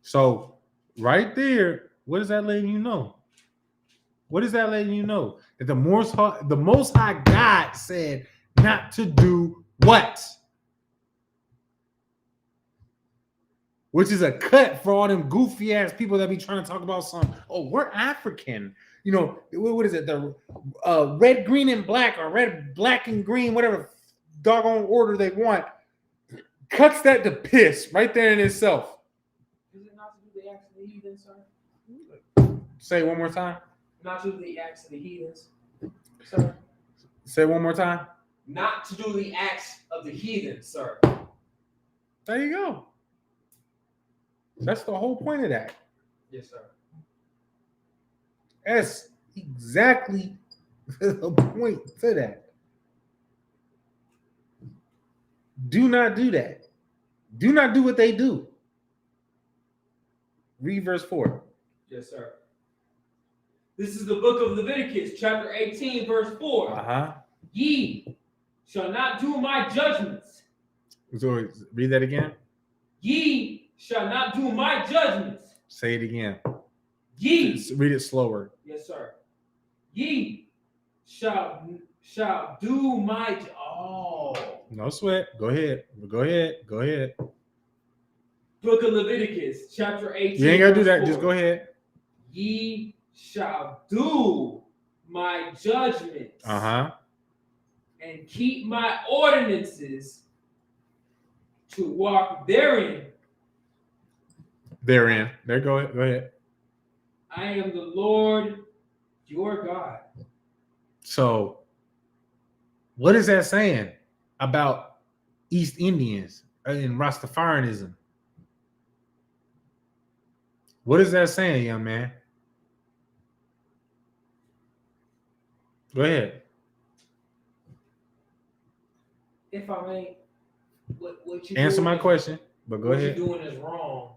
So right there, what is that letting you know? What is that letting you know? That the Most High God said not to do what? Which is a cut for all them goofy ass people that be trying to talk about some. Oh, we're African. You know, what is it? The red, green, and black, or red, black, and green, whatever doggone order they want. Cuts that to piss right there in itself. Is it not to do the acts of the heathens, sir? Say it one more time. Not to do the acts of the heathens, sir. Say it one more time. Not to do the acts of the heathens, sir. There you go. That's the whole point of that. Yes, sir. That's exactly the point to that. Do not do that. Do not do what they do. Read verse 4. Yes, sir. This is the book of Leviticus, chapter 18, verse 4. Uh-huh. Ye shall not do my judgments. So read that again. Ye shall not do my judgments. Say it again. Ye. Read it slower. Yes, sir. Ye shall do my. No sweat. Go ahead. Go ahead. Book of Leviticus, chapter 18. You ain't gotta do that. 4. Just go ahead. Ye shall do my judgments. Uh-huh. And keep my ordinances to walk therein. Therein. There, go ahead. I am the Lord your God. So, what is that saying about East Indians and Rastafarianism? What is that saying, young man? Go ahead. If I may, what you answer my question, but go ahead. What you're doing is wrong.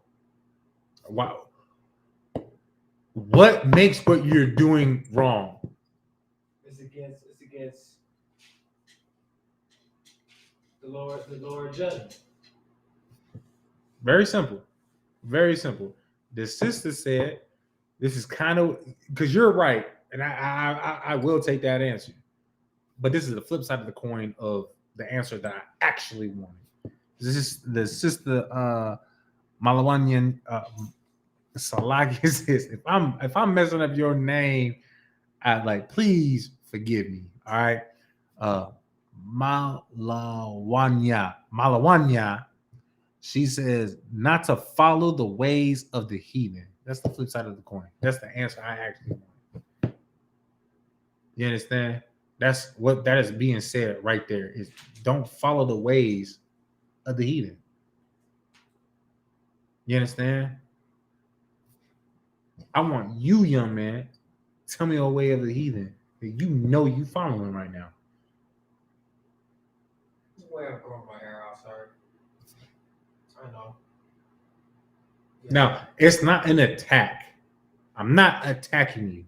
Wow. What makes what you're doing wrong? It's against the Lord judgment. Very simple. Very simple. The sister said, this is kind of, because you're right, and I will take that answer. But this is the flip side of the coin of the answer that I actually wanted. This is the sister Malawanyan Salagi says, if I'm messing up your name, please forgive me. All right. Malawanya. She says not to follow the ways of the heathen. That's the flip side of the coin. That's the answer I actually want. You understand? That's what that is being said right there, is don't follow the ways of the heathen. You understand? I want you, young man, tell me a way of the heathen that you know you following right now. Way I'm growing my hair out, sir. I know. Yeah. Now, it's not an attack. I'm not attacking you.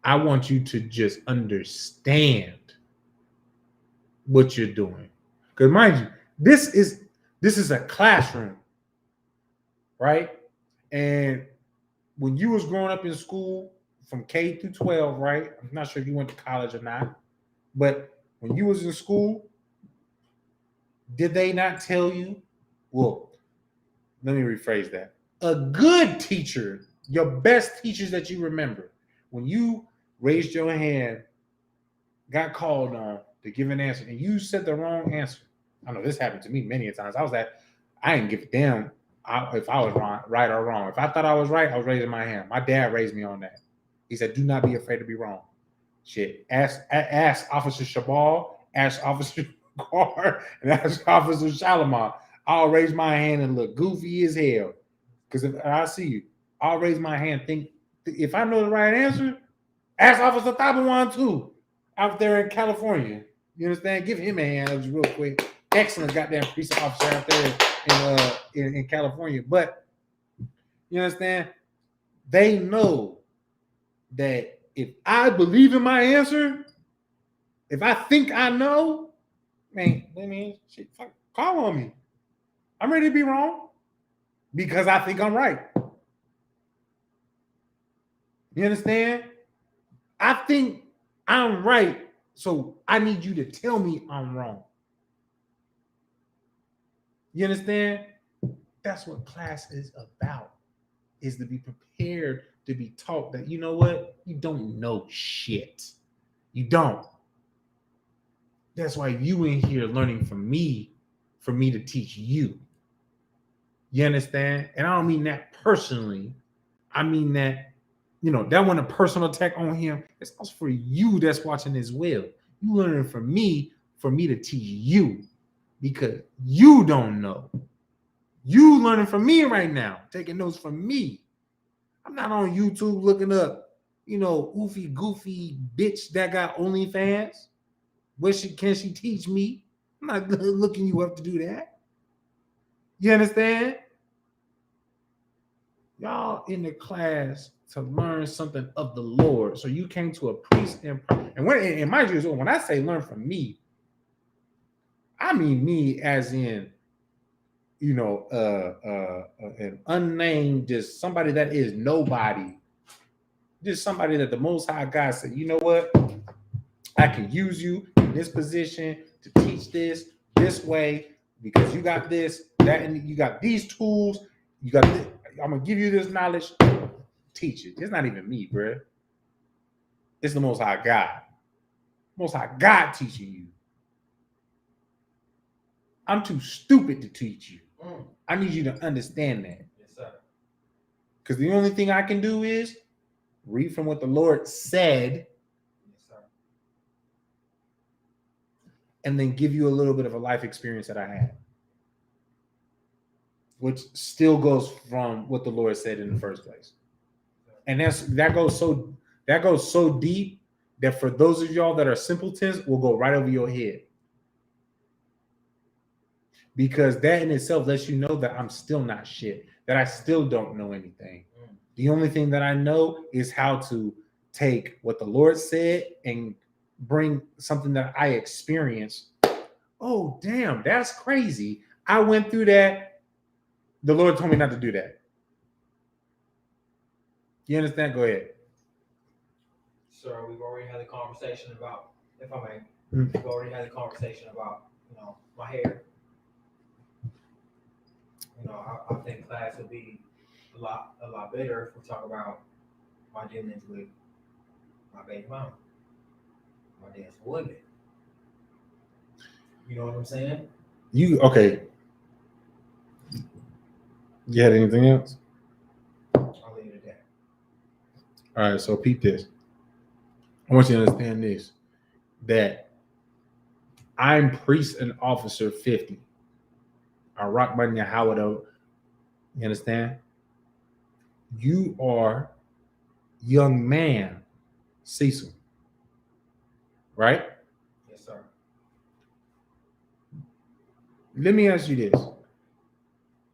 I want you to just understand what you're doing. Because mind you, this is a classroom, right? And when you was growing up in school from K through 12, right? I'm not sure if you went to college or not, but when you was in school, did they not tell you? Well, let me rephrase that. A good teacher, your best teachers that you remember, when you raised your hand, got called on to give an answer, and you said the wrong answer. I know this happened to me many times. I didn't give a damn if I was wrong, right or wrong. If I thought I was right, I was raising my hand. My dad raised me on that. He said, "Do not be afraid to be wrong." Shit. Ask Officer Shabal, ask Officer Carr, and ask Officer Shalimar. I'll raise my hand and look goofy as hell. Because if I see you, I'll raise my hand. Think if I know the right answer, ask Officer Tabawan too, out there in California. You understand? Give him a hand up real quick. Excellent goddamn police officer out there in California. But you understand? They know that if I believe in my answer, if I think I know, man, shit, fuck, call on me. I'm ready to be wrong because I think I'm right. You understand? I think I'm right, so I need you to tell me I'm wrong. You understand? That's what class is about, is to be prepared to be taught that, you know what? You don't know shit. You don't. That's why you in here learning from me, for me to teach you. You understand? And I don't mean that personally. I mean that, that wasn't a personal attack on him. It's also for you that's watching as well. You learning from me for me to teach you because you don't know. You learning from me right now, taking notes from me. I'm not on YouTube looking up, oofy, goofy bitch that got OnlyFans. Can she teach me? I'm not looking you up to do that. You understand? Y'all in the class to learn something of the Lord. So you came to a priest and mind you, when I say learn from me, I mean me as in, an unnamed, just somebody that is nobody, just somebody that the Most High God said, you know what, I can use you in this position to teach this way because you got this, that, and you got these tools. You got this. I'm gonna give you this knowledge. Teach it. It's not even me, bro. It's the Most High God. Most High God teaching you. I'm too stupid to teach you. I need you to understand that. Yes, sir. Because the only thing I can do is read from what the Lord said. Yes, sir. And then give you a little bit of a life experience that I had, which still goes from what the Lord said in the first place. And that goes so deep that for those of y'all that are simpletons, will go right over your head. Because that in itself lets you know that I'm still not shit, that I still don't know anything. The only thing that I know is how to take what the Lord said and bring something that I experienced. Oh, damn, that's crazy. I went through that. The Lord told me not to do that. You understand? Go ahead. Sir, we've already had a conversation about, if I may, we've already had a conversation about, my hair. I think class would be a lot better if we talk about my dealings with my baby mama, my dad's woman. You know what I'm saying? Okay. You had anything else? I'll leave it at that. All right, so peep this. I want you to understand this, that I'm priest and officer 50. I rock my Howard You understand? You are young man, Cecil. Right? Yes, sir. Let me ask you this.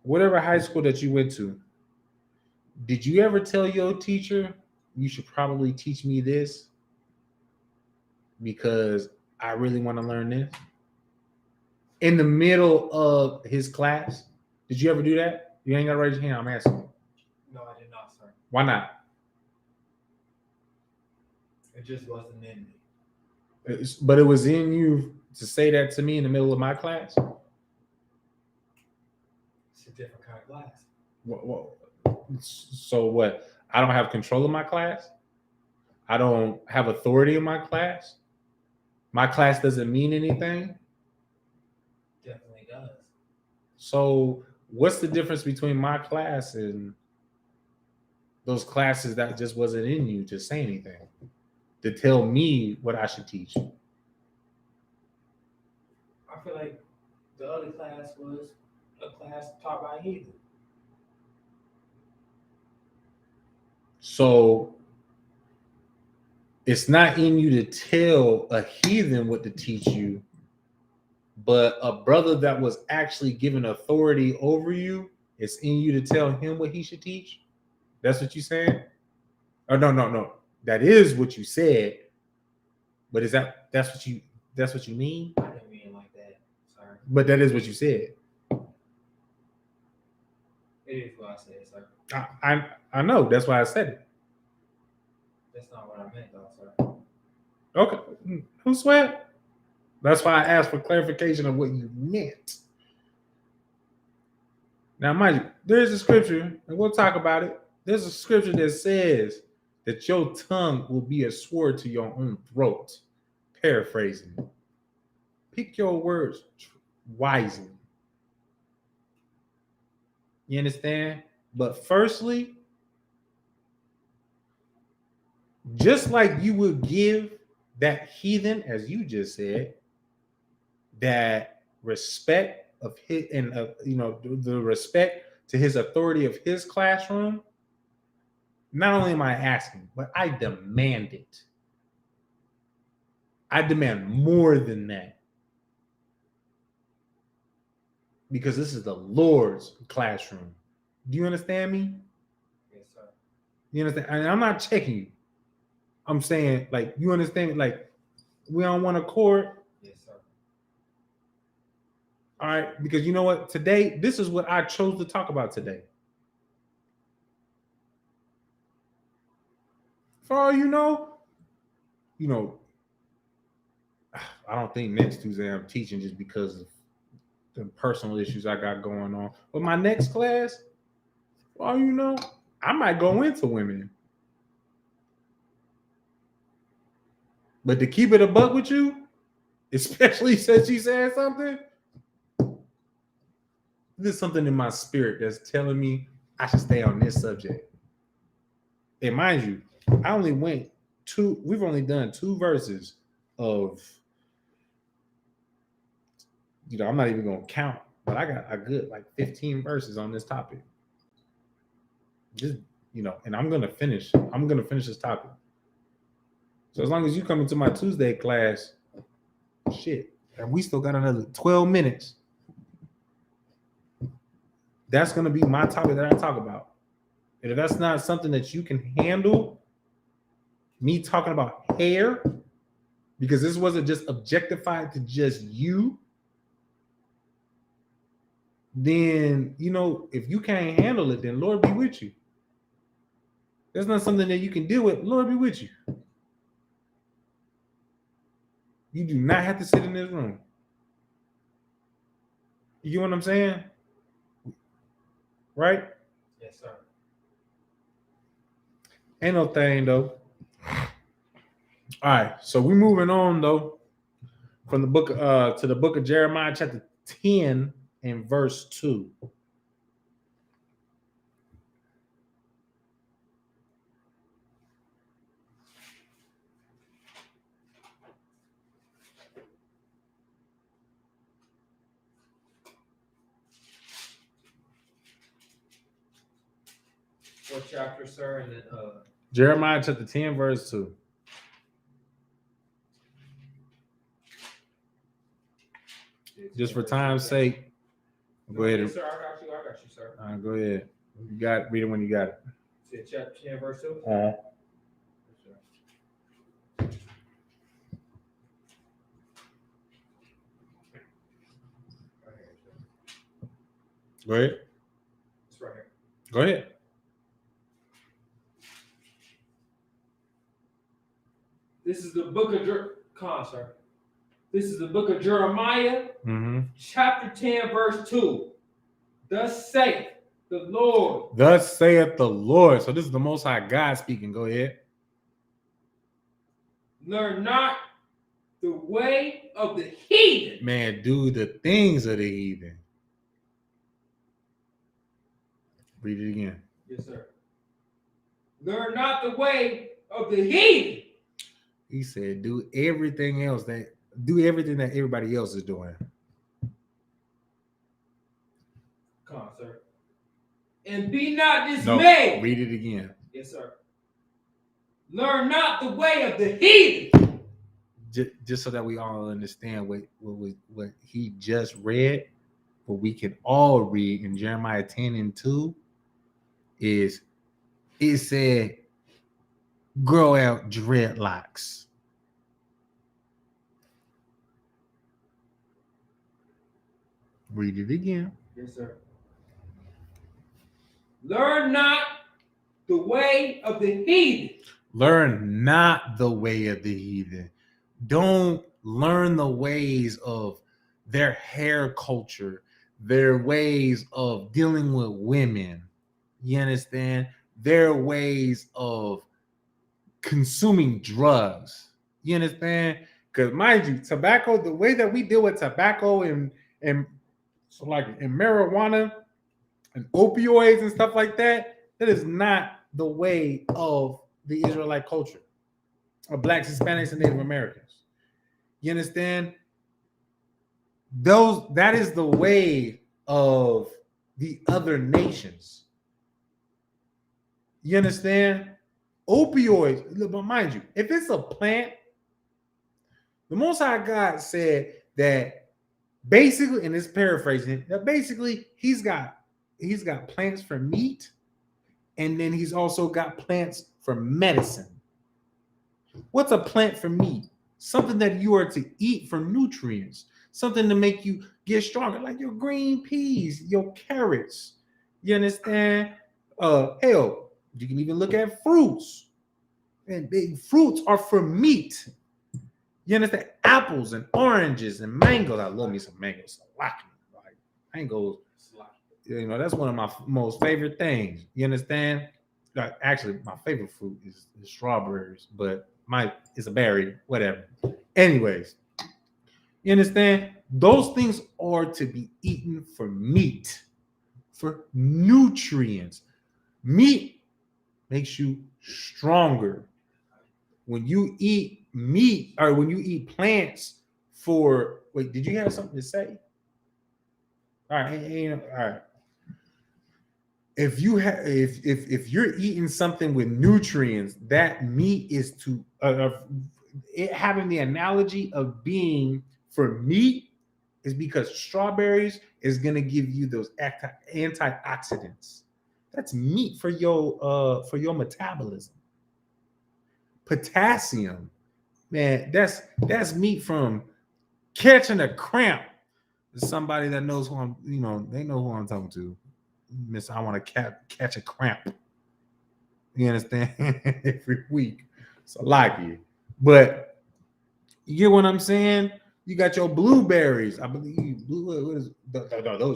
Whatever high school that you went to, did you ever tell your teacher, you should probably teach me this because I really want to learn this? In the middle of his class? Did you ever do that? You ain't got to raise your hand. I'm asking. No, I did not, sir. Why not? It just wasn't in me. But it was in you to say that to me in the middle of my class? It's a different kind of class. So what? I don't have control of my class? I don't have authority in my class? My class doesn't mean anything? Definitely does. So what's the difference between my class and those classes that just wasn't in you to say anything, to tell me what I should teach? I feel like the other class was a class taught by heathen. So it's not in you to tell a heathen what to teach you, but a brother that was actually given authority over you, it's in you to tell him what he should teach. That's what you saying? Oh, no. That is what you said. But that's what you mean? I didn't mean it like that, sir. But that is what you said. It is what I said, sir. I know. That's why I said it. That's not what I meant, though, sir. Okay. Who sweat? That's why I asked for clarification of what you meant. Now, mind you, there's a scripture, and we'll talk about it. There's a scripture that says that your tongue will be a sword to your own throat. Paraphrasing. Pick your words wisely. You understand? But firstly, just like you would give that heathen, as you just said, that respect of his and the respect to his authority of his classroom, not only am I asking, but I demand it. I demand more than that. Because this is the Lord's classroom. Do you understand me? Yes, sir. You understand? And I'm not checking you. I'm saying, like, you understand? Like, we on one accord. Yes, sir. All right, because you know what? Today, this is what I chose to talk about today. For all you know, I don't think next Tuesday I'm teaching just because of the personal issues I got going on. But my next class, for all you know, I might go into women. But to keep it a buck with you, especially since she said something, there's something in my spirit that's telling me I should stay on this subject. And mind you, we've only done 2 verses of, I'm not even going to count, but I got a good 15 verses on this topic. Just, and I'm going to finish this topic. So as long as you come into my Tuesday class, shit, and we still got another 12 minutes. That's going to be my topic that I talk about. And if that's not something that you can handle, me talking about hair, because this wasn't just objectified to just you, then, if you can't handle it, then Lord be with you. That's not something that you can deal with. Lord be with you. You do not have to sit in this room. You get what I'm saying? Right? Yes, sir. Ain't no thing, though. All right, so we're moving on, though, from the book to the book of Jeremiah, chapter 10 and verse 2. What chapter, sir? And then Jeremiah chapter 10, verse 2. Just for time's sake, go ahead. Yes, sir. I got you, sir. Go ahead. You got read it when you got it. Is it chapter 10, verse 2? Go ahead. It's right here. Go ahead. This is the book of This is the book of Jeremiah, chapter 10, verse 2. Thus saith the Lord. Thus saith the Lord. So this is the Most High God speaking. Go ahead. Learn not the way of the heathen. Man, do the things of the heathen. Read it again. Yes, sir. Learn not the way of the heathen. He said, do everything that everybody else is doing. Come on, sir. And be not dismayed. No, read it again. Yes, sir. Learn not the way of the heathen. Just so that we all understand what he just read, what we can all read in Jeremiah 10 and 2 is it said, grow out dreadlocks. Read it again. Yes, sir. Learn not the way of the heathen. Learn not the way of the heathen. Don't learn the ways of their hair culture, their ways of dealing with women. You understand? Their ways of consuming drugs. You understand? Because mind you, tobacco, the way that we deal with tobacco and so like in marijuana and opioids and stuff like that, that is not the way of the Israelite culture of Blacks, Hispanics, and Native Americans. You understand? That is the way of the other nations. You understand? Opioids, but mind you, if it's a plant, the Most High God said that basically, and it's paraphrasing, that basically he's got plants for meat, and then he's also got plants for medicine. What's a plant for meat? Something that you are to eat for nutrients, something to make you get stronger, like your green peas, your carrots. You understand? Hell, you can even look at fruits. And big fruits are for meat. You understand? Apples and oranges and mangoes. I love me some mangoes. Like mangoes, you know, that's one of my most favorite things. You understand? Like, actually, my favorite fruit is strawberries, but it's a berry, whatever. Anyways, you understand? Those things are to be eaten for meat, for nutrients. Meat makes you stronger. When you eat meat or when you eat plants wait, did you have something to say? All right, all right. If you're eating something with nutrients, that meat is to it having the analogy of being for meat is because strawberries is going to give you those antioxidants. That's meat for your metabolism. Potassium, man, that's meat from catching a cramp. Somebody that knows who they know who I'm talking to. Miss, I want to catch a cramp. You understand? Every week. So like you. But you get what I'm saying? You got your blueberries. I believe those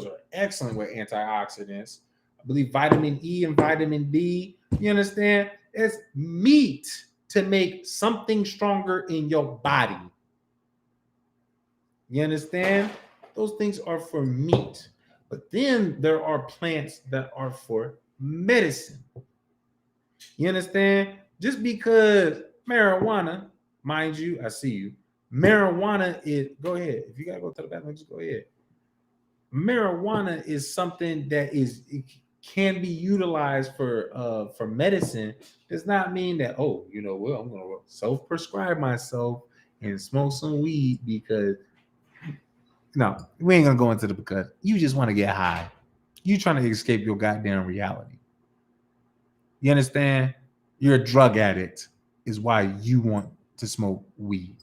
are excellent with antioxidants. I believe vitamin E and vitamin D. You understand? It's meat to make something stronger in your body. You understand? Those things are for meat. But then there are plants that are for medicine. You understand? Just because marijuana, mind you, I see you. Marijuana is, go ahead. If you got to go to the bathroom, just go ahead. Marijuana is something that can be utilized for medicine does not mean that, oh, you know, well, I'm gonna self-prescribe myself and smoke some weed because no, we ain't gonna go into the because you just want to get high. You trying to escape your goddamn reality. You understand? You're a drug addict is why you want to smoke weed.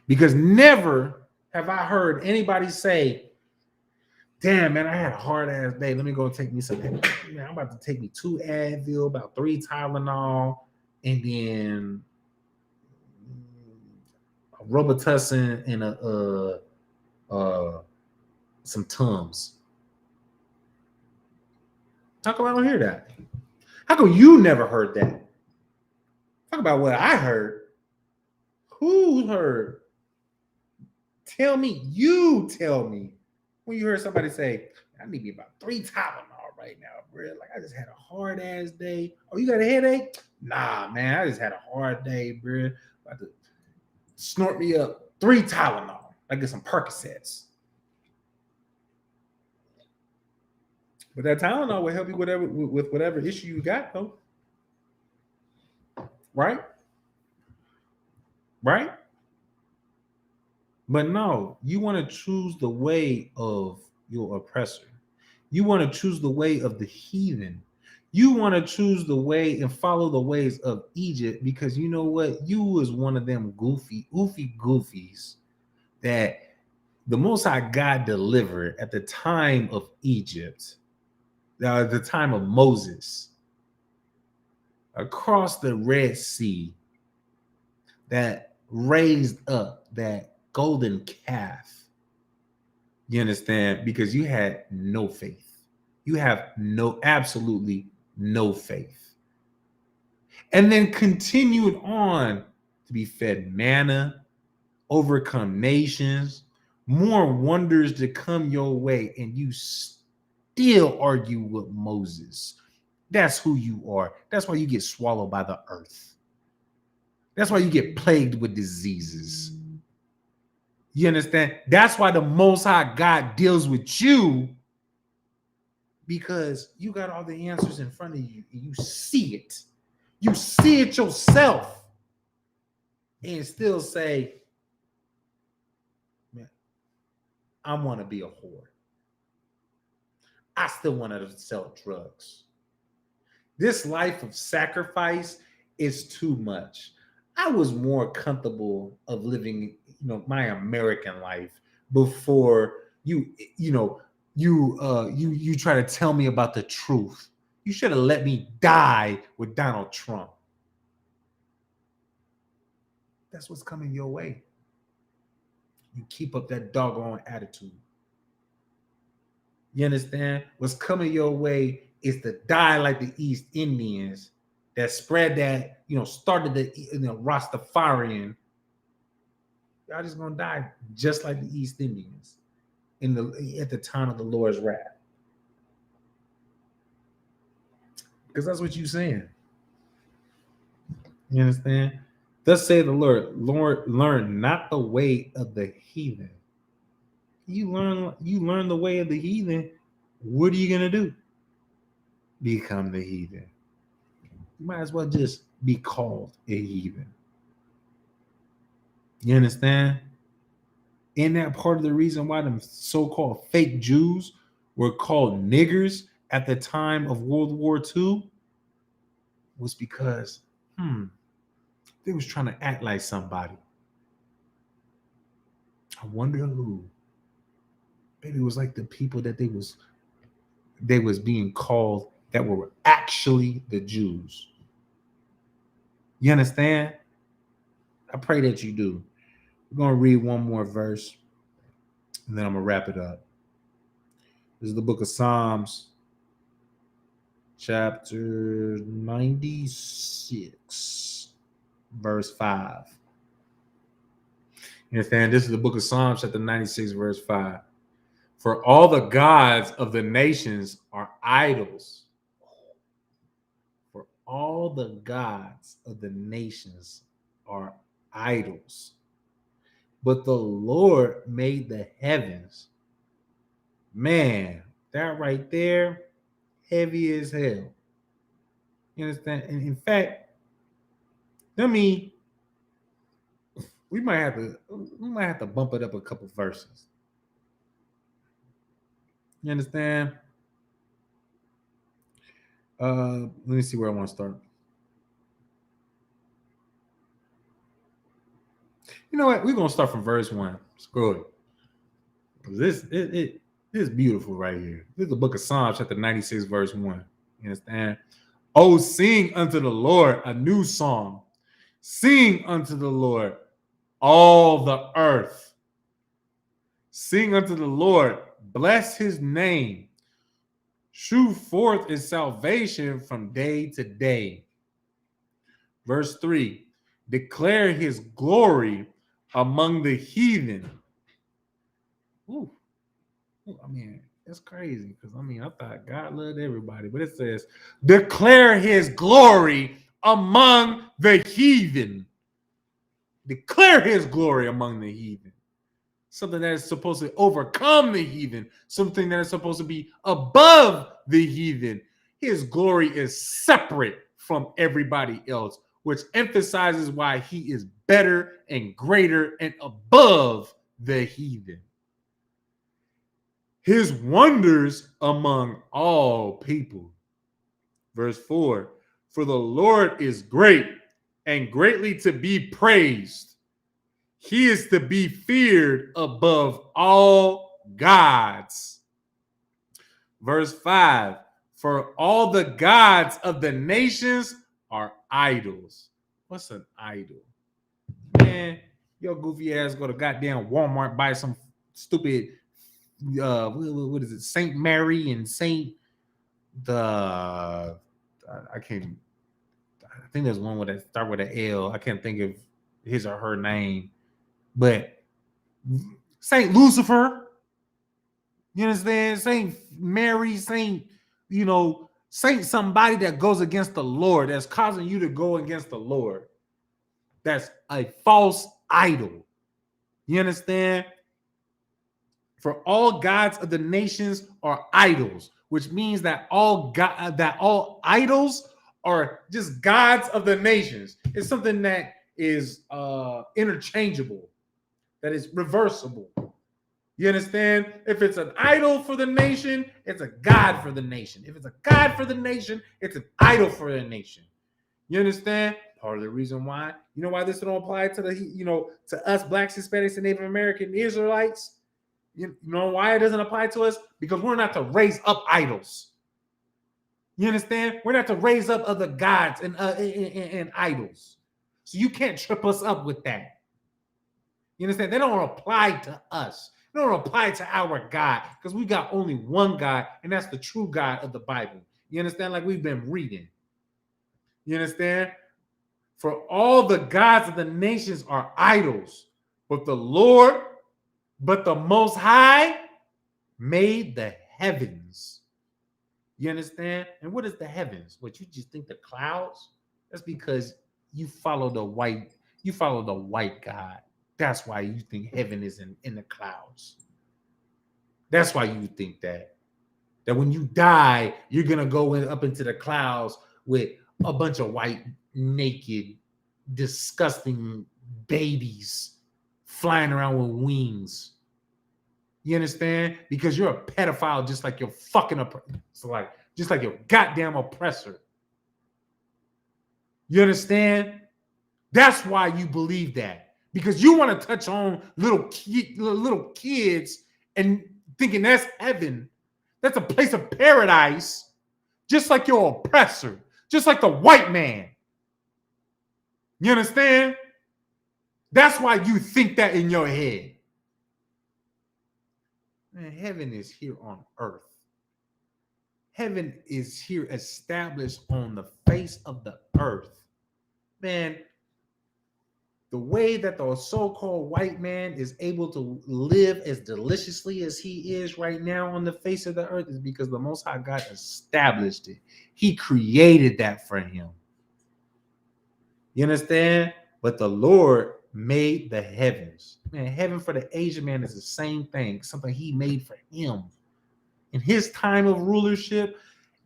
Because never have I heard anybody say, damn, man, I had a hard ass day. Let me go take me some. Man, I'm about to take me 2 Advil, about 3 Tylenol, and then a Robitussin and some Tums. How come I don't hear that? How come you never heard that? Talk about what I heard. Who heard? Tell me. You tell me when you heard somebody say, I need me about 3 Tylenol right now, bro. Like, I just had a hard ass day. Oh, you got a headache? Nah, man, I just had a hard day, bro. About to snort me up 3 Tylenol. I get some Percocets. But that Tylenol will help you with whatever issue you got, though. Right? Right? But no, you want to choose the way of your oppressor. You want to choose the way of the heathen. You want to choose the way and follow the ways of Egypt because you know what? You was one of them goofies that the Most High God delivered at the time of Egypt, the time of Moses, across the Red Sea, that raised up that golden calf. You understand? Because you had no faith. You have absolutely no faith. And then continued on to be fed manna, overcome nations, more wonders to come your way, and you still argue with Moses. That's who you are. That's why you get swallowed by the earth. That's why you get plagued with diseases. You understand? That's why the Most High God deals with you, because you got all the answers in front of you and you see it. You see it yourself and still say, man, I want to be a whore. I still want to sell drugs. This life of sacrifice is too much. I was more comfortable of living, my American life before you try to tell me about the truth. You should have let me die with Donald Trump. That's what's coming your way. You keep up that doggone attitude. You understand? What's coming your way is to die like the East Indians that spread that, started the Rastafarian. Y'all just gonna die just like the East Indians at the time of the Lord's wrath. Because that's what you're saying. You understand? Thus say the Lord, learn not the way of the heathen. You learn the way of the heathen. What are you gonna do? Become the heathen. You might as well just be called a heathen. You understand? And that part of the reason why them so-called fake Jews were called niggers at the time of World War II was because they was trying to act like somebody. I wonder who. Maybe it was like the people that they was being called that were actually the Jews. You understand? I pray that you do. We're going to read one more verse, and then I'm going to wrap it up. This is the book of Psalms, chapter 96, verse 5. You understand? This is the book of Psalms, chapter 96, verse 5. For all the gods of the nations are idols. For all the gods of the nations are idols. But the Lord made the heavens. Man, that right there heavy as hell. You understand? And in fact, I mean, we might have to bump it up a couple verses. You understand? Let me see where I want to start. You know what? We're gonna start from verse 1. Screw it. This is beautiful right here. This is the book of Psalms, chapter 96, verse 1. You understand? Oh, sing unto the Lord a new song. Sing unto the Lord all the earth. Sing unto the Lord, bless his name. Shew forth his salvation from day to day. Verse 3, declare his glory among the heathen. Ooh. I mean, it's crazy because I thought God loved everybody, but it says, declare his glory among the heathen. Declare his glory among the heathen. Something that is supposed to overcome the heathen, something that is supposed to be above the heathen. His glory is separate from everybody else, which emphasizes why he is better and greater and above the heathen. His wonders among all people. Verse 4, for the Lord is great and greatly to be praised. He is to be feared above all gods. Verse 5, for all the gods of the nations are idols. What's an idol? Man, your goofy ass go to goddamn Walmart, buy some stupid what is it, Saint Mary and Saint I think there's one with that start with an L. I can't think of his or her name, but Saint Lucifer, you understand? Saint Mary, Saint somebody that goes against the Lord, that's causing you to go against the Lord. That's a false idol. You understand? For all gods of the nations are idols, which means that all idols are just gods of the nations. It's something that is interchangeable, that is reversible. You understand? If it's an idol for the nation, it's a god for the nation. If it's a god for the nation, it's an idol for the nation. You understand? Part of the reason why, you know why this don't apply to to us Blacks, Hispanics, and Native American Israelites? You know why it doesn't apply to us? Because we're not to raise up idols. You understand? We're not to raise up other gods and idols. So you can't trip us up with that. You understand? They don't apply to us. They don't apply to our God because we got only one God, and that's the true God of the Bible. You understand? Like we've been reading. You understand? For all the gods of the nations are idols, but the Most High made the heavens. You understand? And what is the heavens? What, you just think the clouds? That's because you follow the white God. That's why you think heaven is in the clouds. That's why you think that when you die, you're gonna go up into the clouds with a bunch of white, naked, disgusting babies flying around with wings. You understand? Because you're a pedophile, just like your fucking just like your goddamn oppressor. You understand? That's why you believe that, because you want to touch on little kids and thinking that's heaven. That's a place of paradise, just like your oppressor, just like the white man. You understand? That's why you think that in your head. Man, heaven is here on earth. Heaven is here established on the face of the earth. Man, the way that the so-called white man is able to live as deliciously as he is right now on the face of the earth is because the Most High God established it. He created that for him. You understand? But the Lord made the heavens. Man, heaven for the Asian man is the same thing, something he made for him. In his time of rulership,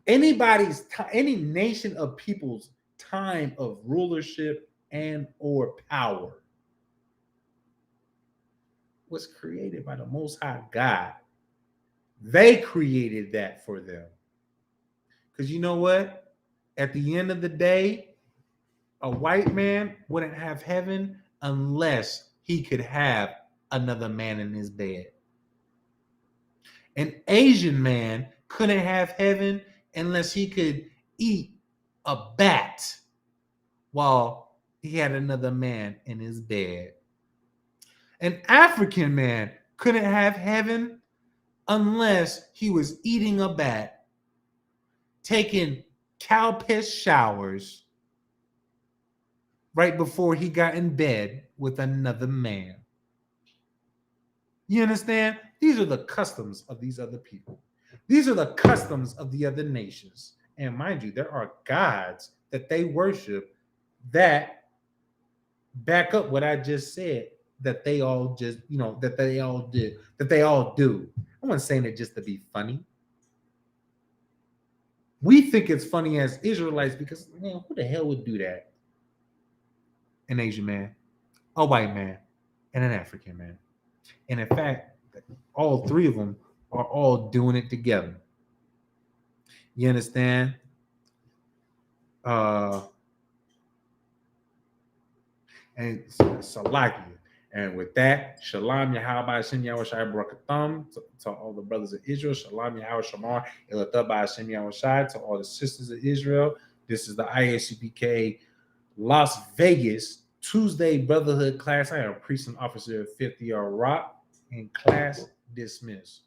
any nation of people's time of rulership and or power was created by the Most High God. They created that for them. Because you know what? At the end of the day, a white man wouldn't have heaven unless he could have another man in his bed. An Asian man couldn't have heaven unless he could eat a bat while he had another man in his bed. An African man couldn't have heaven unless he was eating a bat, taking cow piss showers right before he got in bed with another man. You understand? These are the customs of these other people. These are the customs of the other nations. And mind you, there are gods that they worship that back up what I just said, that they all just, that they all do. I'm not saying it just to be funny. We think it's funny as Israelites because, man, who the hell would do that? An Asian man, a white man, and an African man. And in fact, all three of them are all doing it together. You understand? And Salakia. And with that, Shalom Yahweh Hashem Yahweh Shai Barakatham to all the brothers of Israel. Shalom Yahweh Shamar Ilatabah Hashem Yahweh Shai to all the sisters of Israel. This is the ISUPK Las Vegas Tuesday Brotherhood class. I am a priest and officer of 50 Rock, and class dismissed.